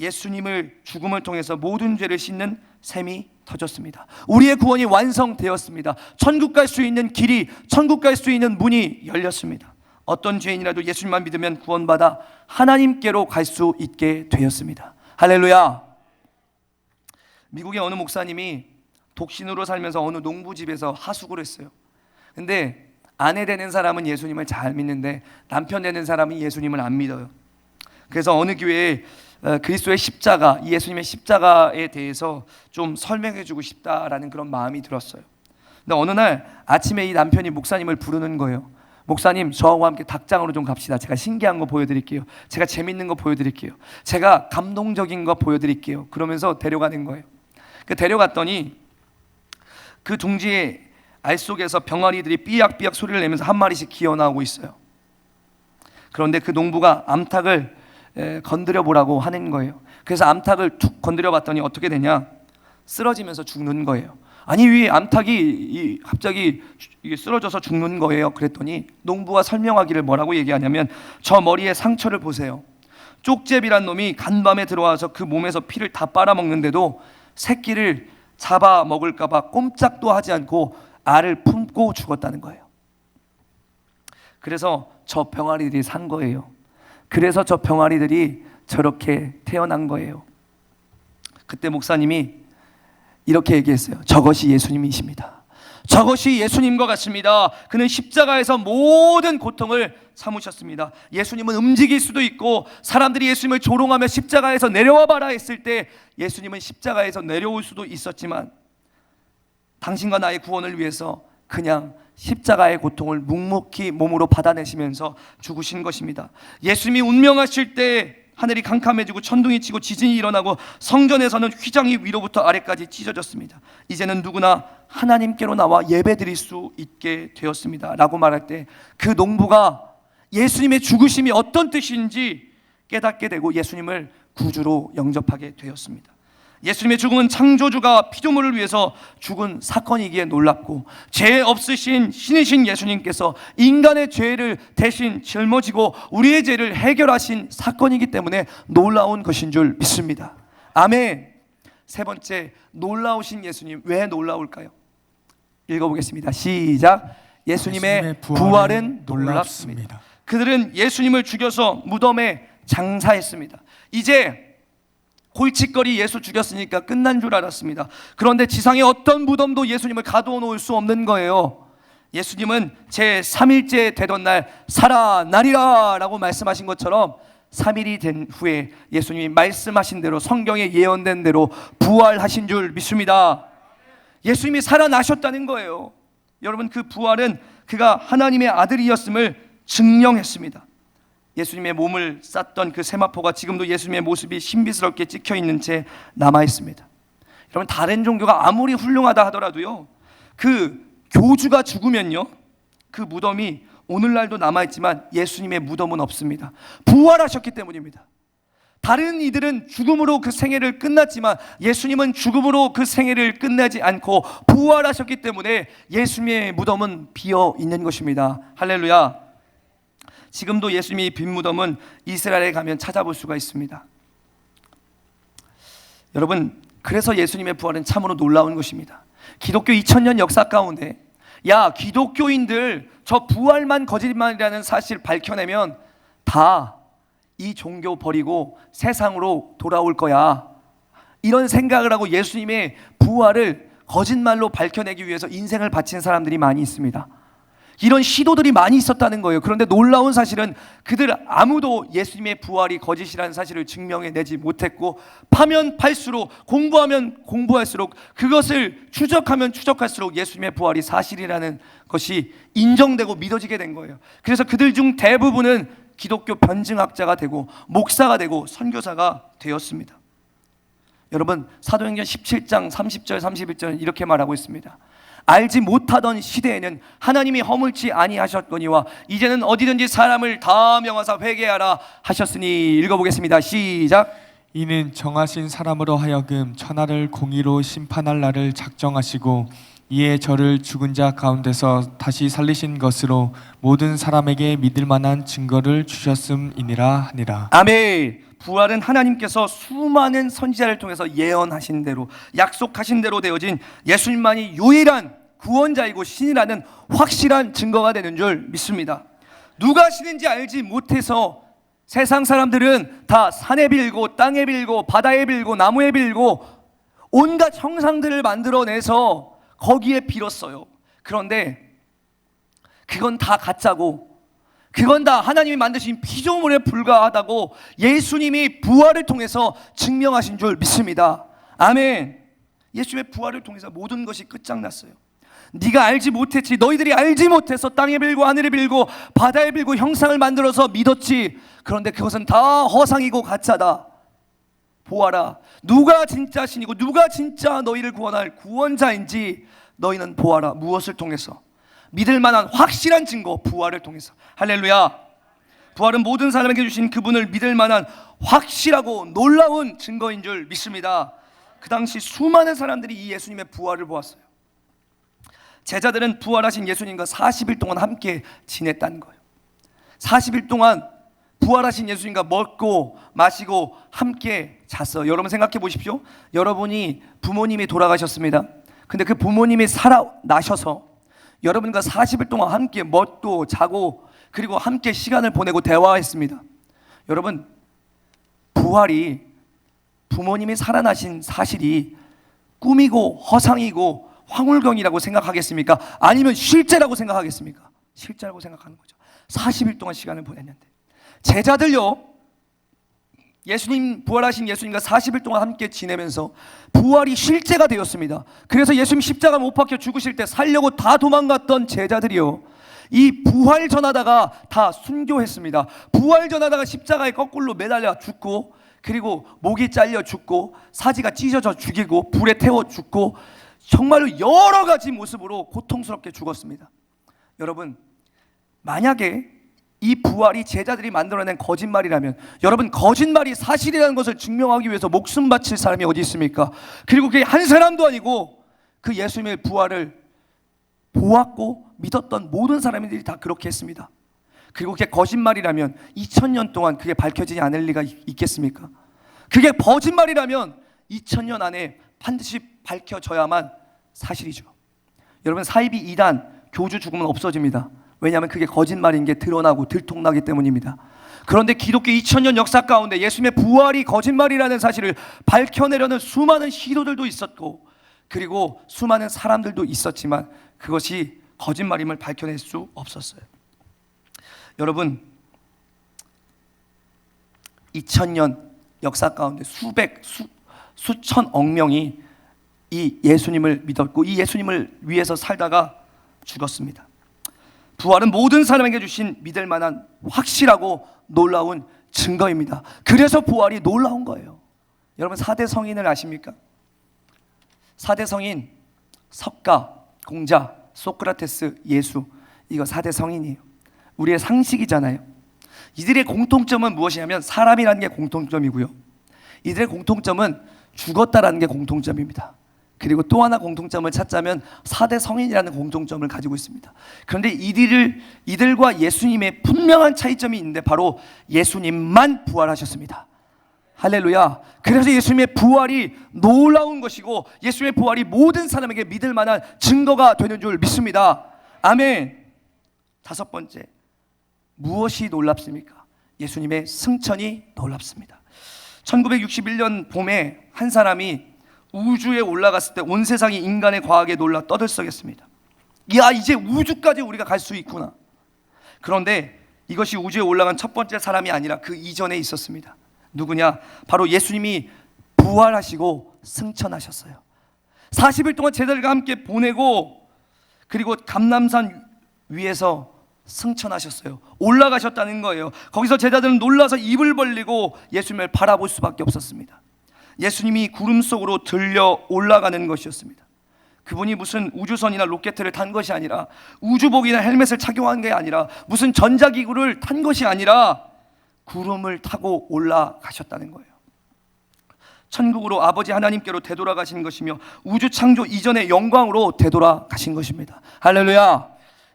S1: 예수님을 죽음을 통해서 모든 죄를 씻는 셈이 터졌습니다. 우리의 구원이 완성되었습니다. 천국 갈 수 있는 길이, 천국 갈 수 있는 문이 열렸습니다. 어떤 죄인이라도 예수님만 믿으면 구원받아 하나님께로 갈 수 있게 되었습니다. 할렐루야. 미국의 어느 목사님이 독신으로 살면서 어느 농부집에서 하숙을 했어요. 근데 아내 되는 사람은 예수님을 잘 믿는데 남편 되는 사람은 예수님을 안 믿어요. 그래서 어느 교회에 그리스도의 십자가, 예수님의 십자가에 대해서 좀 설명해 주고 싶다라는 그런 마음이 들었어요. 근데 어느 날 아침에 이 남편이 목사님을 부르는 거예요. 목사님, 저와 함께 닭장으로 좀 갑시다. 제가 신기한 거 보여드릴게요. 제가 재밌는 거 보여드릴게요. 제가 감동적인 거 보여드릴게요. 그러면서 데려가는 거예요. 데려갔더니 그 둥지의 알 속에서 병아리들이 삐약삐약 소리를 내면서 한 마리씩 기어나오고 있어요. 그런데 그 농부가 암탉을 건드려 보라고 하는 거예요. 그래서 암탉을 툭 건드려 봤더니 어떻게 되냐? 쓰러지면서 죽는 거예요. 아니, 왜 암탉이 갑자기 쓰러져서 죽는 거예요? 그랬더니 농부가 설명하기를 뭐라고 얘기하냐면, 저 머리에 상처를 보세요. 쪽제비란 놈이 간밤에 들어와서 그 몸에서 피를 다 빨아먹는데도 새끼를 잡아먹을까 봐 꼼짝도 하지 않고 알을 품고 죽었다는 거예요. 그래서 저 병아리들이 산 거예요. 그래서 저 병아리들이 저렇게 태어난 거예요. 그때 목사님이 이렇게 얘기했어요. 저것이 예수님이십니다. 저것이 예수님과 같습니다. 그는 십자가에서 모든 고통을 참으셨습니다. 예수님은 움직일 수도 있고 사람들이 예수님을 조롱하며 십자가에서 내려와 봐라 했을 때 예수님은 십자가에서 내려올 수도 있었지만 당신과 나의 구원을 위해서 그냥 십자가의 고통을 묵묵히 몸으로 받아내시면서 죽으신 것입니다. 예수님이 운명하실 때 하늘이 캄캄해지고 천둥이 치고 지진이 일어나고 성전에서는 휘장이 위로부터 아래까지 찢어졌습니다. 이제는 누구나 하나님께로 나와 예배드릴 수 있게 되었습니다 라고 말할 때 그 농부가 예수님의 죽으심이 어떤 뜻인지 깨닫게 되고 예수님을 구주로 영접하게 되었습니다. 예수님의 죽음은 창조주가 피조물을 위해서 죽은 사건이기에 놀랍고 죄 없으신 신이신 예수님께서 인간의 죄를 대신 짊어지고 우리의 죄를 해결하신 사건이기 때문에 놀라운 것인 줄 믿습니다. 아멘. 세 번째, 놀라우신 예수님. 왜 놀라울까요? 읽어보겠습니다. 시작. 예수님의 부활은 놀랍습니다. 그들은 예수님을 죽여서 무덤에 장사했습니다. 이제 골칫거리 예수 죽였으니까 끝난 줄 알았습니다. 그런데 지상의 어떤 무덤도 예수님을 가둬놓을 수 없는 거예요. 예수님은 제3일째 되던 날 살아나리라 라고 말씀하신 것처럼 3일이 된 후에 예수님이 말씀하신 대로 성경에 예언된 대로 부활하신 줄 믿습니다. 예수님이 살아나셨다는 거예요. 여러분, 그 부활은 그가 하나님의 아들이었음을 증명했습니다. 예수님의 몸을 쌌던 그 세마포가 지금도 예수님의 모습이 신비스럽게 찍혀 있는 채 남아 있습니다. 여러분, 다른 종교가 아무리 훌륭하다 하더라도요, 그 교주가 죽으면요, 그 무덤이 오늘날도 남아 있지만 예수님의 무덤은 없습니다. 부활하셨기 때문입니다. 다른 이들은 죽음으로 그 생애를 끝났지만 예수님은 죽음으로 그 생애를 끝내지 않고 부활하셨기 때문에 예수님의 무덤은 비어 있는 것입니다. 할렐루야. 지금도 예수님이 빈 무덤은 이스라엘에 가면 찾아볼 수가 있습니다. 여러분, 그래서 예수님의 부활은 참으로 놀라운 것입니다. 기독교 2000년 역사 가운데 기독교인들 저 부활만 거짓말이라는 사실 밝혀내면 다 이 종교 버리고 세상으로 돌아올 거야, 이런 생각을 하고 예수님의 부활을 거짓말로 밝혀내기 위해서 인생을 바친 사람들이 많이 있습니다. 이런 시도들이 많이 있었다는 거예요. 그런데 놀라운 사실은 그들 아무도 예수님의 부활이 거짓이라는 사실을 증명해내지 못했고, 파면 팔수록, 공부하면 공부할수록, 그것을 추적하면 추적할수록 예수님의 부활이 사실이라는 것이 인정되고 믿어지게 된 거예요. 그래서 그들 중 대부분은 기독교 변증학자가 되고 목사가 되고 선교사가 되었습니다. 여러분, 사도행전 17장 30절 31절은 이렇게 말하고 있습니다. 알지 못하던 시대에는 하나님이 허물지 아니하셨거니와 이제는 어디든지 사람을 다 명하사 회개하라 하셨으니. 읽어보겠습니다. 시작.
S2: 이는 정하신 사람으로 하여금 천하를 공의로 심판할 날을 작정하시고 이에 저를 죽은 자 가운데서 다시 살리신 것으로 모든 사람에게 믿을 만한 증거를 주셨음이니라 하니라.
S1: 아멘. 부활은 하나님께서 수많은 선지자를 통해서 예언하신 대로, 약속하신 대로 되어진 예수님만이 유일한 구원자이고 신이라는 확실한 증거가 되는 줄 믿습니다. 누가 신인지 알지 못해서 세상 사람들은 다 산에 빌고 땅에 빌고 바다에 빌고 나무에 빌고 온갖 형상들을 만들어내서 거기에 빌었어요. 그런데 그건 다 가짜고, 그건 다 하나님이 만드신 피조물에 불과하다고 예수님이 부활을 통해서 증명하신 줄 믿습니다. 아멘. 예수님의 부활을 통해서 모든 것이 끝장났어요. 네가 알지 못했지, 너희들이 알지 못해서 땅에 빌고 하늘에 빌고 바다에 빌고 형상을 만들어서 믿었지. 그런데 그것은 다 허상이고 가짜다. 보아라, 누가 진짜 신이고 누가 진짜 너희를 구원할 구원자인지 너희는 보아라. 무엇을 통해서? 믿을 만한 확실한 증거, 부활을 통해서. 할렐루야. 부활은 모든 사람에게 주신 그분을 믿을 만한 확실하고 놀라운 증거인 줄 믿습니다. 그 당시 수많은 사람들이 이 예수님의 부활을 보았어요. 제자들은 부활하신 예수님과 40일 동안 함께 지냈다는 거예요. 40일 동안 부활하신 예수님과 먹고 마시고 함께 잤어요. 여러분 생각해 보십시오. 여러분이 부모님이 돌아가셨습니다. 근데 그 부모님이 살아나셔서 여러분과 40일 동안 함께 먹고 자고 그리고 함께 시간을 보내고 대화했습니다. 여러분, 부활이, 부모님이 살아나신 사실이 꿈이고 허상이고 황홀경이라고 생각하겠습니까? 아니면 실제라고 생각하겠습니까? 실제라고 생각하는 거죠. 40일 동안 시간을 보냈는데 제자들요, 예수님, 부활하신 예수님과 40일 동안 함께 지내면서 부활이 실제가 되었습니다. 그래서 예수님 십자가 못 박혀 죽으실 때 살려고 다 도망갔던 제자들이요, 이 부활 전하다가 다 순교했습니다. 부활 전하다가 십자가에 거꾸로 매달려 죽고, 그리고 목이 잘려 죽고, 사지가 찢어져 죽이고, 불에 태워 죽고, 정말로 여러 가지 모습으로 고통스럽게 죽었습니다. 여러분, 만약에 이 부활이 제자들이 만들어낸 거짓말이라면, 여러분, 거짓말이 사실이라는 것을 증명하기 위해서 목숨 바칠 사람이 어디 있습니까? 그리고 그게 한 사람도 아니고 그 예수님의 부활을 보았고 믿었던 모든 사람들이 다 그렇게 했습니다. 그리고 그게 거짓말이라면 2000년 동안 그게 밝혀지지 않을 리가 있겠습니까? 그게 거짓말이라면 2000년 안에 반드시 밝혀져야만 사실이죠. 여러분, 사이비 이단 교주 죽으면 없어집니다. 왜냐하면 그게 거짓말인 게 드러나고 들통나기 때문입니다. 그런데 기독교 2000년 역사 가운데 예수님의 부활이 거짓말이라는 사실을 밝혀내려는 수많은 시도들도 있었고, 그리고 수많은 사람들도 있었지만 그것이 거짓말임을 밝혀낼 수 없었어요. 여러분, 2000년 역사 가운데 수천억 명이 이 예수님을 믿었고 이 예수님을 위해서 살다가 죽었습니다. 부활은 모든 사람에게 주신 믿을 만한 확실하고 놀라운 증거입니다. 그래서 부활이 놀라운 거예요. 여러분, 4대 성인을 아십니까? 4대 성인, 석가, 공자, 소크라테스, 예수, 이거 4대 성인이에요. 우리의 상식이잖아요. 이들의 공통점은 무엇이냐면 사람이라는 게 공통점이고요, 이들의 공통점은 죽었다라는 게 공통점입니다. 그리고 또 하나 공통점을 찾자면 4대 성인이라는 공통점을 가지고 있습니다. 그런데 이들과 예수님의 분명한 차이점이 있는데 바로 예수님만 부활하셨습니다. 할렐루야. 그래서 예수님의 부활이 놀라운 것이고 예수님의 부활이 모든 사람에게 믿을 만한 증거가 되는 줄 믿습니다. 아멘. 5번째, 무엇이 놀랍습니까? 예수님의 승천이 놀랍습니다. 1961년 봄에 한 사람이 우주에 올라갔을 때 온 세상이 인간의 과학에 놀라 떠들썩했습니다. 야, 이제 우주까지 우리가 갈 수 있구나. 그런데 이것이 우주에 올라간 첫 번째 사람이 아니라 그 이전에 있었습니다. 누구냐? 바로 예수님이 부활하시고 승천하셨어요. 40일 동안 제자들과 함께 보내고, 그리고 감람산 위에서 승천하셨어요. 올라가셨다는 거예요. 거기서 제자들은 놀라서 입을 벌리고 예수님을 바라볼 수밖에 없었습니다. 예수님이 구름 속으로 들려 올라가는 것이었습니다. 그분이 무슨 우주선이나 로켓을 탄 것이 아니라, 우주복이나 헬멧을 착용한 게 아니라, 무슨 전자기구를 탄 것이 아니라 구름을 타고 올라가셨다는 거예요. 천국으로 아버지 하나님께로 되돌아가신 것이며 우주 창조 이전의 영광으로 되돌아가신 것입니다. 할렐루야.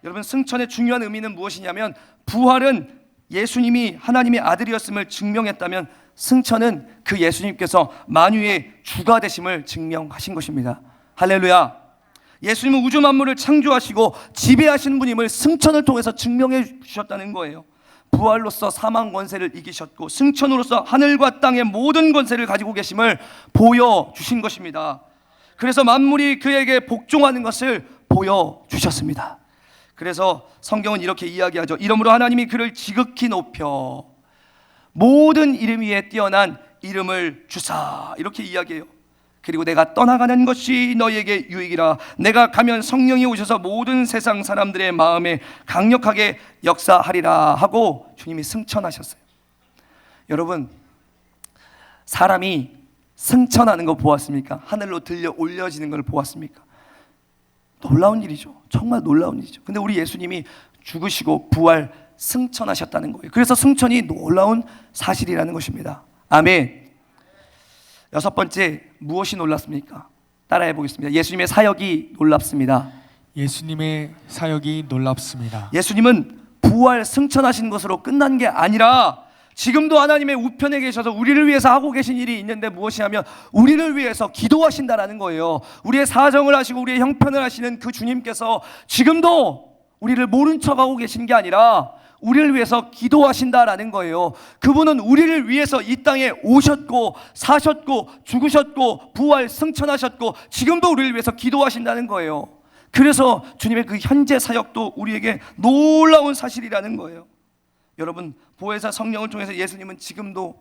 S1: 여러분, 승천의 중요한 의미는 무엇이냐면, 부활은 예수님이 하나님의 아들이었음을 증명했다면, 승천은 그 예수님께서 만유의 주가 되심을 증명하신 것입니다. 할렐루야. 예수님은 우주 만물을 창조하시고 지배하시는 분임을 승천을 통해서 증명해 주셨다는 거예요. 부활로서 사망 권세를 이기셨고 승천으로서 하늘과 땅의 모든 권세를 가지고 계심을 보여주신 것입니다. 그래서 만물이 그에게 복종하는 것을 보여주셨습니다. 그래서 성경은 이렇게 이야기하죠. 이러므로 하나님이 그를 지극히 높여 모든 이름 위에 뛰어난 이름을 주사, 이렇게 이야기해요. 그리고 내가 떠나가는 것이 너희에게 유익이라. 내가 가면 성령이 오셔서 모든 세상 사람들의 마음에 강력하게 역사하리라 하고 주님이 승천하셨어요. 여러분, 사람이 승천하는 거 보았습니까? 하늘로 들려 올려지는 걸 보았습니까? 놀라운 일이죠. 정말 놀라운 일이죠. 근데 우리 예수님이 죽으시고 부활 승천하셨다는 거예요. 그래서 승천이 놀라운 사실이라는 것입니다. 아멘. 6번째, 무엇이 놀랍습니까? 따라해 보겠습니다. 예수님의 사역이 놀랍습니다.
S2: 예수님의 사역이 놀랍습니다.
S1: 예수님은 부활 승천하신 것으로 끝난 게 아니라 지금도 하나님의 우편에 계셔서 우리를 위해서 하고 계신 일이 있는데, 무엇이냐면 우리를 위해서 기도하신다라는 거예요. 우리의 사정을 하시고 우리의 형편을 하시는 그 주님께서 지금도 우리를 모른 척하고 계신 게 아니라 우리를 위해서 기도하신다라는 거예요. 그분은 우리를 위해서 이 땅에 오셨고 사셨고 죽으셨고 부활 승천하셨고 지금도 우리를 위해서 기도하신다는 거예요. 그래서 주님의 그 현재 사역도 우리에게 놀라운 사실이라는 거예요. 여러분, 보혜사 성령을 통해서 예수님은 지금도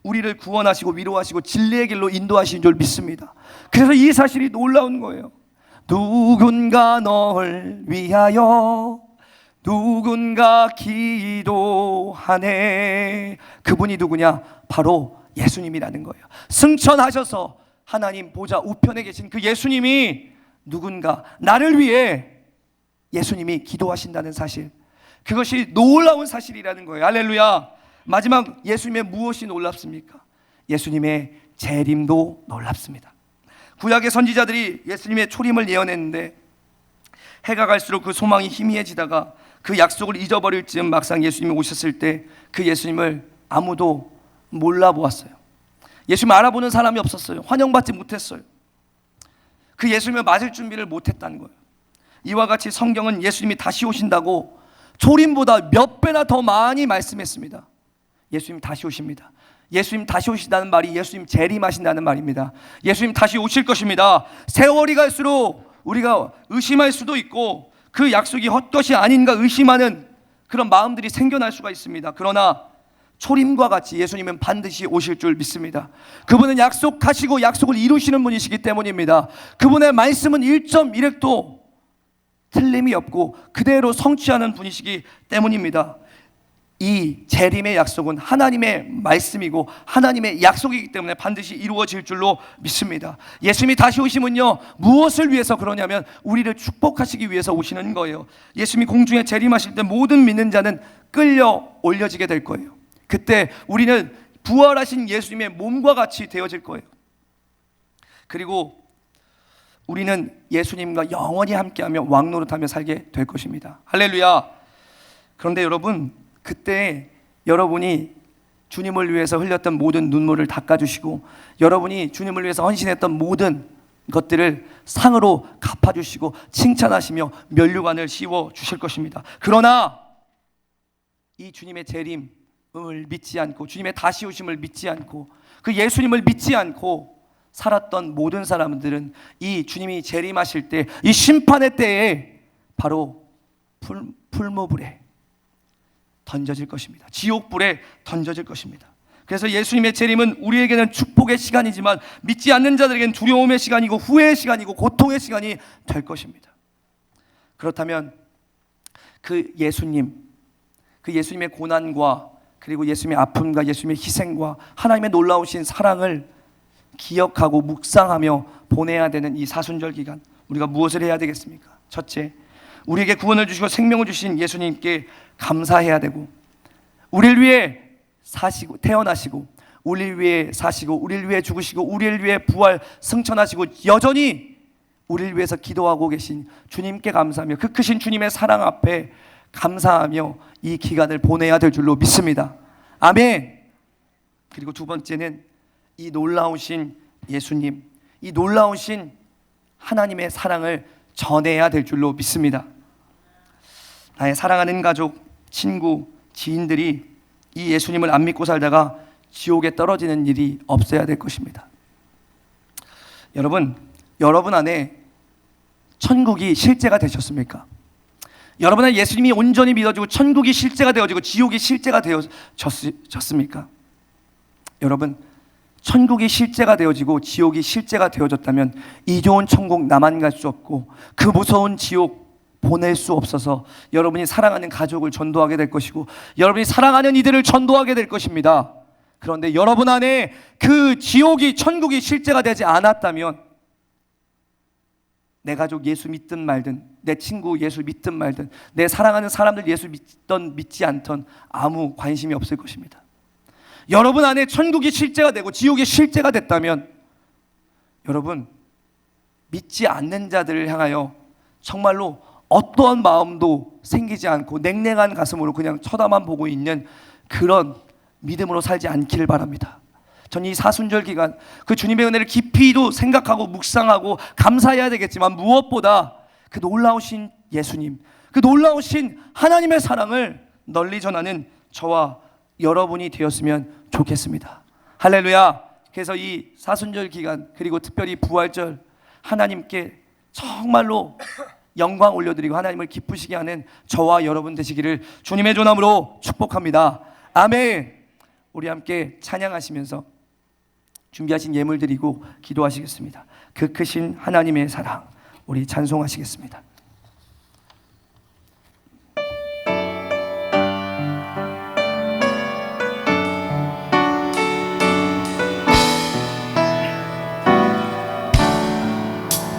S1: 우리를 구원하시고 위로하시고 진리의 길로 인도하시는 줄 믿습니다. 그래서 이 사실이 놀라운 거예요. 누군가 널 위하여 누군가 기도하네. 그분이 누구냐? 바로 예수님이라는 거예요. 승천하셔서 하나님 보좌 우편에 계신 그 예수님이 누군가 나를 위해 예수님이 기도하신다는 사실, 그것이 놀라운 사실이라는 거예요. 할렐루야. 마지막, 예수님의 무엇이 놀랍습니까? 예수님의 재림도 놀랍습니다. 구약의 선지자들이 예수님의 초림을 예언했는데 해가 갈수록 그 소망이 희미해지다가 그 약속을 잊어버릴 즈음 막상 예수님이 오셨을 때 그 예수님을 아무도 몰라보았어요. 예수님을 알아보는 사람이 없었어요. 환영받지 못했어요. 그 예수님을 맞을 준비를 못했다는 거예요. 이와 같이 성경은 예수님이 다시 오신다고 초림보다 몇 배나 더 많이 말씀했습니다. 예수님 다시 오십니다. 예수님 다시 오신다는 말이 예수님 재림하신다는 말입니다. 예수님 다시 오실 것입니다. 세월이 갈수록 우리가 의심할 수도 있고 그 약속이 헛것이 아닌가 의심하는 그런 마음들이 생겨날 수가 있습니다. 그러나 초림과 같이 예수님은 반드시 오실 줄 믿습니다. 그분은 약속하시고 약속을 이루시는 분이시기 때문입니다. 그분의 말씀은 1.1획도 틀림이 없고 그대로 성취하는 분이시기 때문입니다. 이 재림의 약속은 하나님의 말씀이고 하나님의 약속이기 때문에 반드시 이루어질 줄로 믿습니다. 예수님이 다시 오시면요, 무엇을 위해서 그러냐면 우리를 축복하시기 위해서 오시는 거예요. 예수님이 공중에 재림하실 때 모든 믿는 자는 끌려 올려지게 될 거예요. 그때 우리는 부활하신 예수님의 몸과 같이 되어질 거예요. 그리고 우리는 예수님과 영원히 함께하며 왕노릇하며 살게 될 것입니다. 할렐루야. 그런데 여러분, 그때 여러분이 주님을 위해서 흘렸던 모든 눈물을 닦아주시고 여러분이 주님을 위해서 헌신했던 모든 것들을 상으로 갚아주시고 칭찬하시며 면류관을 씌워주실 것입니다. 그러나 이 주님의 재림을 믿지 않고 주님의 다시 오심을 믿지 않고 그 예수님을 믿지 않고 살았던 모든 사람들은 이 주님이 재림하실 때 이 심판의 때에 바로 풀무불에 던져질 것입니다. 지옥불에 던져질 것입니다. 그래서 예수님의 재림은 우리에게는 축복의 시간이지만 믿지 않는 자들에게는 두려움의 시간이고 후회의 시간이고 고통의 시간이 될 것입니다. 그렇다면 그 예수님의 고난과 그리고 예수님의 아픔과 예수님의 희생과 하나님의 놀라우신 사랑을 기억하고 묵상하며 보내야 되는 이 사순절 기간, 우리가 무엇을 해야 되겠습니까? 첫째, 우리에게 구원을 주시고 생명을 주신 예수님께 감사해야 되고, 우리를 위해 사시고 태어나시고 우리를 위해 사시고 우리를 위해 죽으시고 우리를 위해 부활 승천하시고 여전히 우리를 위해서 기도하고 계신 주님께 감사하며 그 크신 주님의 사랑 앞에 감사하며 이 기간을 보내야 될 줄로 믿습니다. 아멘. 그리고 두 번째는 이 놀라우신 예수님, 이 놀라우신 하나님의 사랑을 전해야 될 줄로 믿습니다. 나의 사랑하는 가족, 친구, 지인들이 이 예수님을 안 믿고 살다가 지옥에 떨어지는 일이 없어야 될 것입니다. 여러분 안에 천국이 실제가 되셨습니까? 여러분 안에 예수님이 온전히 믿어지고 천국이 실제가 되어지고 지옥이 실제가 되어졌습니까? 여러분, 천국이 실제가 되어지고 지옥이 실제가 되어졌다면 이 좋은 천국 나만 갈 수 없고 그 무서운 지옥 보낼 수 없어서 여러분이 사랑하는 가족을 전도하게 될 것이고 여러분이 사랑하는 이들을 전도하게 될 것입니다. 그런데 여러분 안에 그 지옥이 천국이 실제가 되지 않았다면 내 가족 예수 믿든 말든, 내 친구 예수 믿든 말든, 내 사랑하는 사람들 예수 믿던 믿지 않던 아무 관심이 없을 것입니다. 여러분 안에 천국이 실제가 되고 지옥이 실제가 됐다면 여러분, 믿지 않는 자들을 향하여 정말로 어떠한 마음도 생기지 않고 냉랭한 가슴으로 그냥 쳐다만 보고 있는 그런 믿음으로 살지 않기를 바랍니다. 전 이 사순절 기간 그 주님의 은혜를 깊이도 생각하고 묵상하고 감사해야 되겠지만 무엇보다 그 놀라우신 예수님, 그 놀라우신 하나님의 사랑을 널리 전하는 저와 여러분이 되었으면 좋겠습니다. 할렐루야. 그래서 이 사순절 기간 그리고 특별히 부활절 하나님께 정말로 영광 올려드리고 하나님을 기쁘시게 하는 저와 여러분 되시기를 주님의 존함으로 축복합니다. 아멘. 우리 함께 찬양하시면서 준비하신 예물 드리고 기도하시겠습니다. 그 크신 하나님의 사랑 우리 찬송하시겠습니다.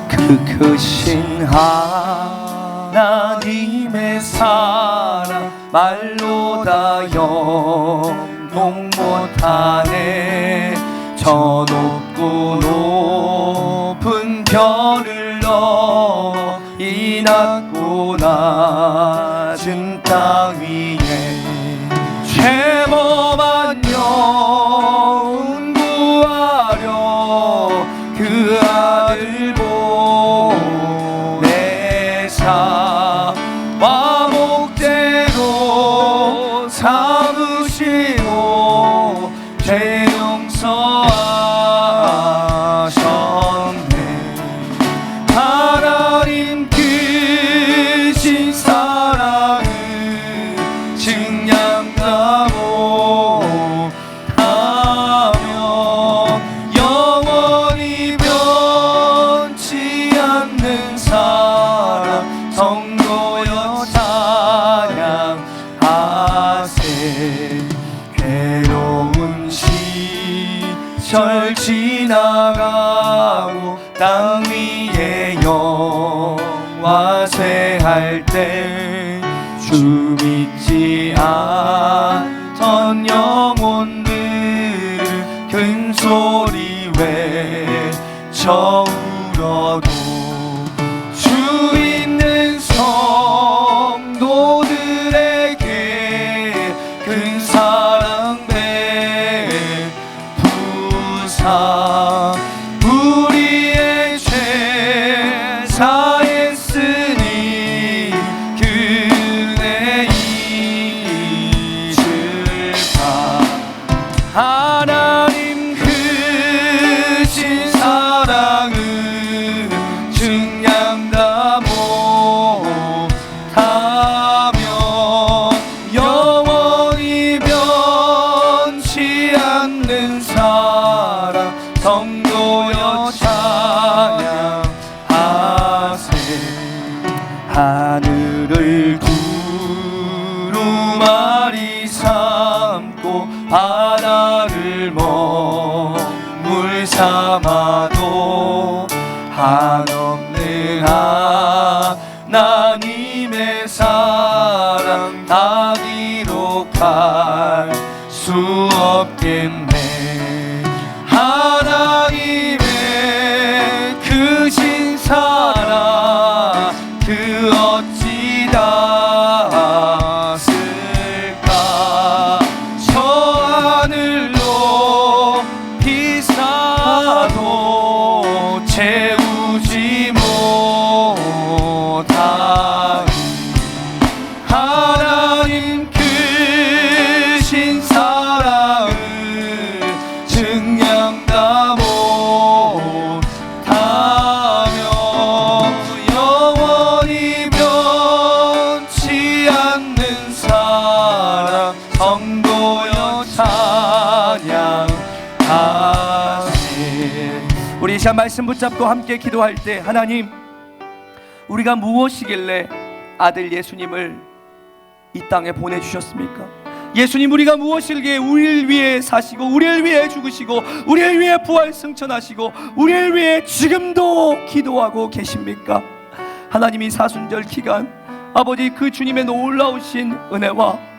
S1: 그 크신 하나님의 사랑 말로 다 영용 못하네. 저 높고 높은 별을 넘어 이 낮고 낮은 땅 위에 죄범한 영혼 구하려 그 아들 보내사 마목대로 삼으시고 죄 용서하셨네. 하나님 크신 사랑을 증량다 못하며 영원히 변치 않는 사랑 성도여 찬양하세. 괴로운 시절 지나가고 땅 위에 영화세 할 때 주 믿지 않던 영혼들 큰 소리 외쳐 울어도 주 있는 성도들에게 큰 사랑 베푸사 우리의 죄 사했으니 그네 잊을까. 하나님 크신 사랑을 증량다 못하며 영원히 변치 않는 사랑 성도여 찬양하세. 하늘을 두루마리 삼고 바다를 먹물 삼아도 한없는 하나님의 사랑 다 기록할 수 없겠네. 하나님의 크신 사랑 그 어찌 닿았을까. 저 하늘 높이 사도 채우지 못하리. 하나님 크신 사랑을 증량다 못하며 영원히 변치 않는 사랑 성도여 찬양하세. 우리 이 시간 말씀 붙잡고 함께 기도할 때 하나님 우리가 무엇이길래 아들 예수님을 이 땅에 보내주셨습니까? 예수님 우리가 무엇이길래 우리를 위해 사시고 우리를 위해 죽으시고 우리를 위해 부활 승천하시고 우리를 위해 지금도 기도하고 계십니까? 하나님이 사순절 기간 아버지 그 주님의 놀라우신 은혜와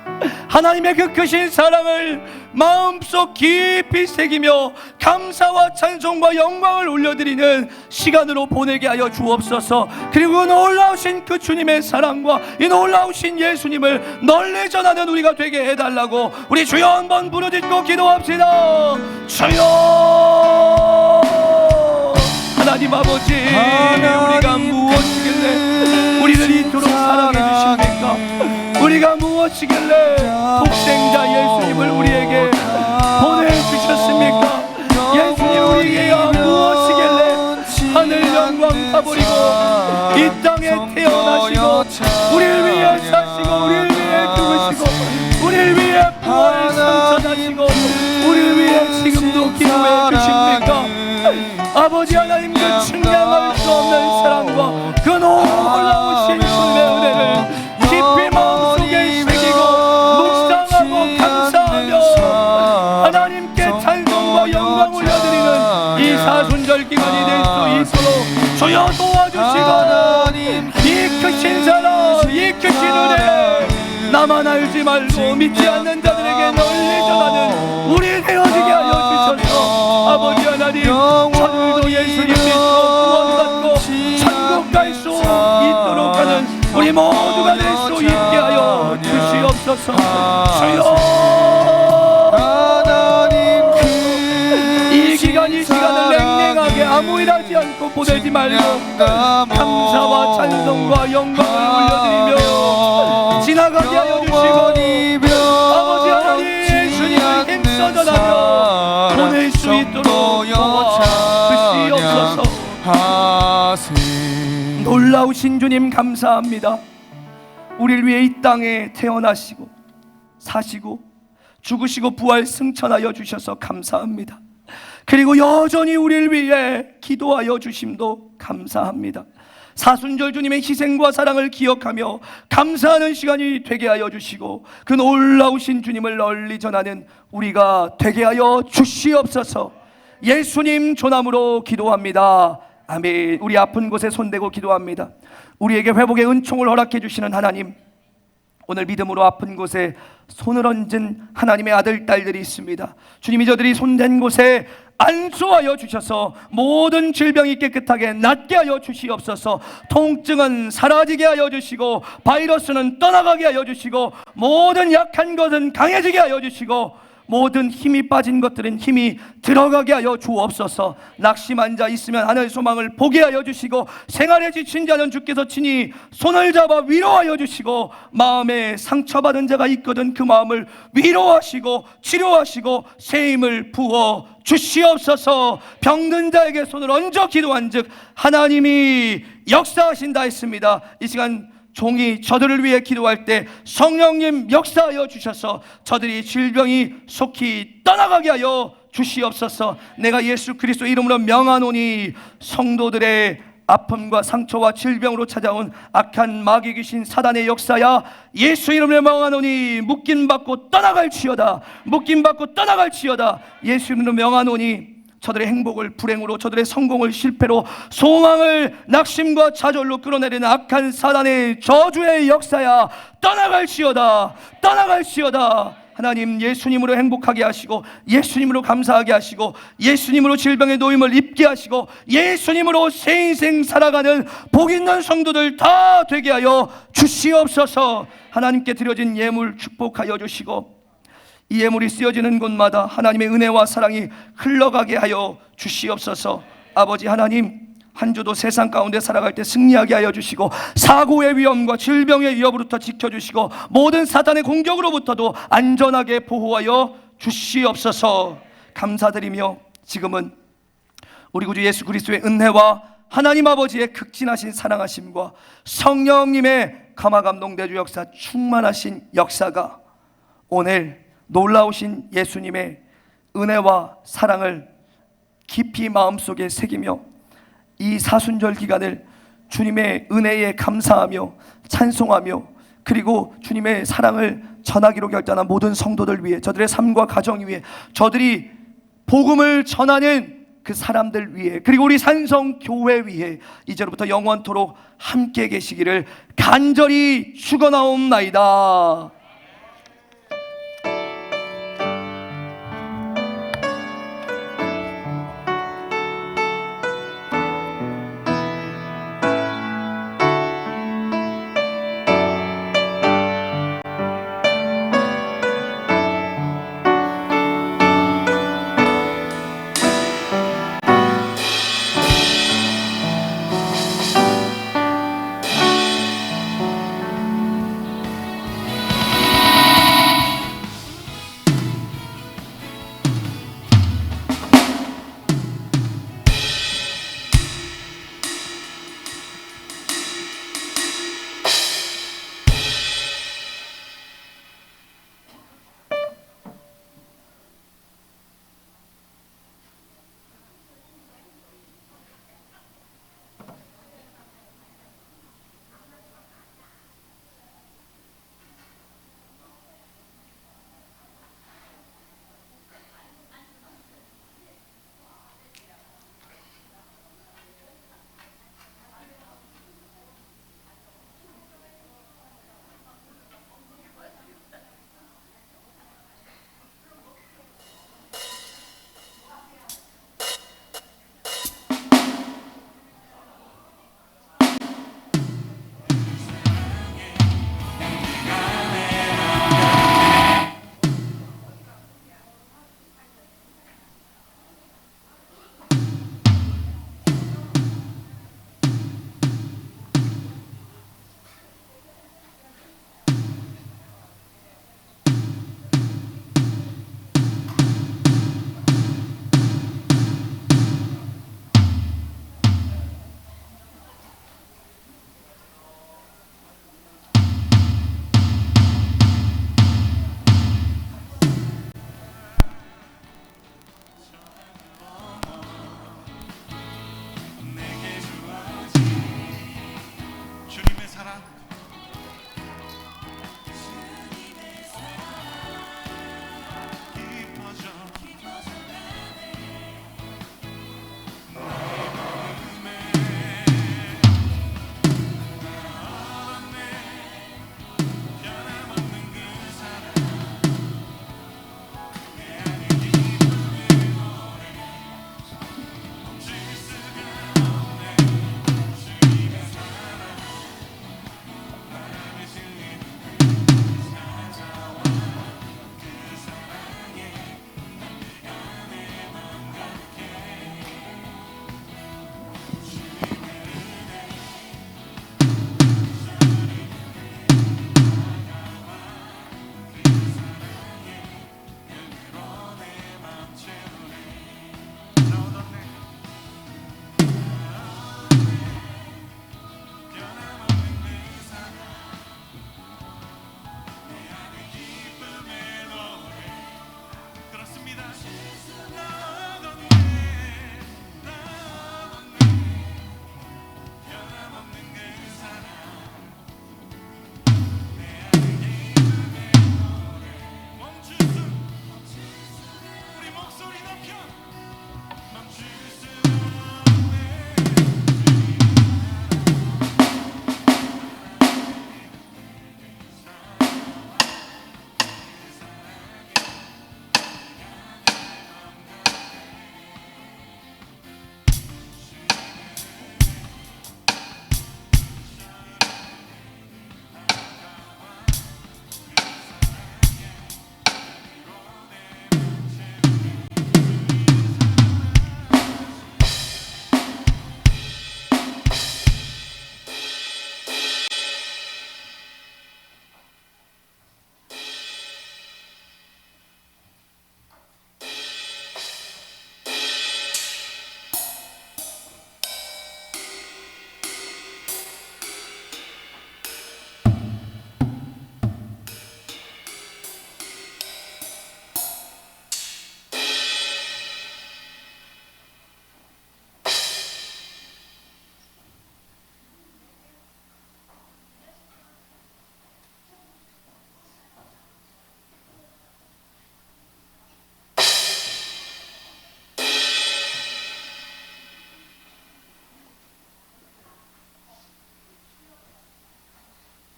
S1: 하나님의 그 크신 사랑을 마음속 깊이 새기며 감사와 찬송과 영광을 올려드리는 시간으로 보내게 하여 주옵소서. 그리고 놀라우신 그 주님의 사랑과 이 놀라우신 예수님을 널리 전하는 우리가 되게 해달라고 우리 주여 한번 부르짖고 기도합시다. 주여 하나님 아버지 우리가 무엇이길래 우리를 이토록 사랑해 주십니까? 우리가 무엇 무엇이길래 독생자 예수님을 우리에게 보내주셨습니까? 예수님 우리에게 무엇이길래 하늘 영광 타버리고 이 땅에 태어나시고 우리를 위해 사시고 우리를 위해 죽으시고 우리를 위해 부활 승천하시고 우리를 위해 지금도 기도해 주십니까? 아버지 하나님, 그 측량할 수 없는 사랑과 그 놀라우신 주님의 은혜를 깊이 마음속에 새기고 묵상하고 감사하며 하나님께 찬송과 영광 올려드리는 이 사순절 기간이 될 수 있도록 주여 도와주시고 이 크신 사랑, 이 크신 은혜 나만 알지 말고 믿지 않는 자들에게 널리 전하는 우리 되어지게 하여 주셔서 아버지 하나님, 저들도 예수님 믿고 구원받고 천국 갈 수 있도록 하는 우리 모두가 될 수 있게 하여 주시옵소서. 주여, 이 시간을 냉랭하게 아무 일 하지 않고 보내지 말고 감사와 찬송과 영광을 올려드리며 지나가게 하여 주시고 아버지 하나님, 예수님을 힘써 전하며 보낼 수 있도록 도와주시옵소서. 놀라우신 주님 감사합니다. 우리를 위해 이 땅에 태어나시고 사시고 죽으시고 부활 승천하여 주셔서 감사합니다. 그리고 여전히 우리를 위해 기도하여 주심도 감사합니다. 사순절 주님의 희생과 사랑을 기억하며 감사하는 시간이 되게 하여 주시고 그 놀라우신 주님을 널리 전하는 우리가 되게 하여 주시옵소서. 예수님 조남으로 기도합니다. 아멘. 우리 아픈 곳에 손대고 기도합니다. 우리에게 회복의 은총을 허락해 주시는 하나님, 오늘 믿음으로 아픈 곳에 손을 얹은 하나님의 아들 딸들이 있습니다. 주님이 저들이 손댄 곳에 안수하여 주셔서 모든 질병이 깨끗하게 낫게 하여 주시옵소서. 통증은 사라지게 하여 주시고 바이러스는 떠나가게 하여 주시고 모든 약한 것은 강해지게 하여 주시고 모든 힘이 빠진 것들은 힘이 들어가게 하여 주옵소서. 낙심한 자 있으면 하늘 소망을 보게 하여 주시고 생활에 지친 자는 주께서 친히 손을 잡아 위로하여 주시고 마음에 상처받은 자가 있거든 그 마음을 위로하시고 치료하시고 새 힘을 부어 주시옵소서. 병든 자에게 손을 얹어 기도한즉 하나님이 역사하신다 했습니다. 이 시간 종이 저들을 위해 기도할 때 성령님 역사하여 주셔서 저들이 질병이 속히 떠나가게 하여 주시옵소서. 내가 예수 그리스도 이름으로 명하노니 성도들의 아픔과 상처와 질병으로 찾아온 악한 마귀 귀신 사단의 역사야 예수 이름으로 명하노니 묶임받고 떠나갈지어다. 묶임받고 떠나갈지어다. 예수 이름으로 명하노니 저들의 행복을 불행으로, 저들의 성공을 실패로, 소망을 낙심과 좌절로 끌어내리는 악한 사단의 저주의 역사야 떠나갈지어다. 떠나갈지어다. 하나님, 예수님으로 행복하게 하시고 예수님으로 감사하게 하시고 예수님으로 질병의 노임을 입게 하시고 예수님으로 새 인생 살아가는 복 있는 성도들 다 되게 하여 주시옵소서. 하나님께 드려진 예물 축복하여 주시고 이 예물이 쓰여지는 곳마다 하나님의 은혜와 사랑이 흘러가게 하여 주시옵소서. 아버지 하나님, 한 주도 세상 가운데 살아갈 때 승리하게 하여 주시고 사고의 위험과 질병의 위협으로부터 지켜주시고 모든 사탄의 공격으로부터도 안전하게 보호하여 주시옵소서. 감사드리며 지금은 우리 구주 예수 그리스도의 은혜와 하나님 아버지의 극진하신 사랑하심과 성령님의 감화감동대주 역사 충만하신 역사가 오늘 놀라우신 예수님의 은혜와 사랑을 깊이 마음속에 새기며 이 사순절 기간을 주님의 은혜에 감사하며 찬송하며 그리고 주님의 사랑을 전하기로 결단한 모든 성도들 위해, 저들의 삶과 가정 위해, 저들이 복음을 전하는 그 사람들 위해, 그리고 우리 산성교회 위해 이제로부터 영원토록 함께 계시기를 간절히 축원하옵나이다.
S3: 다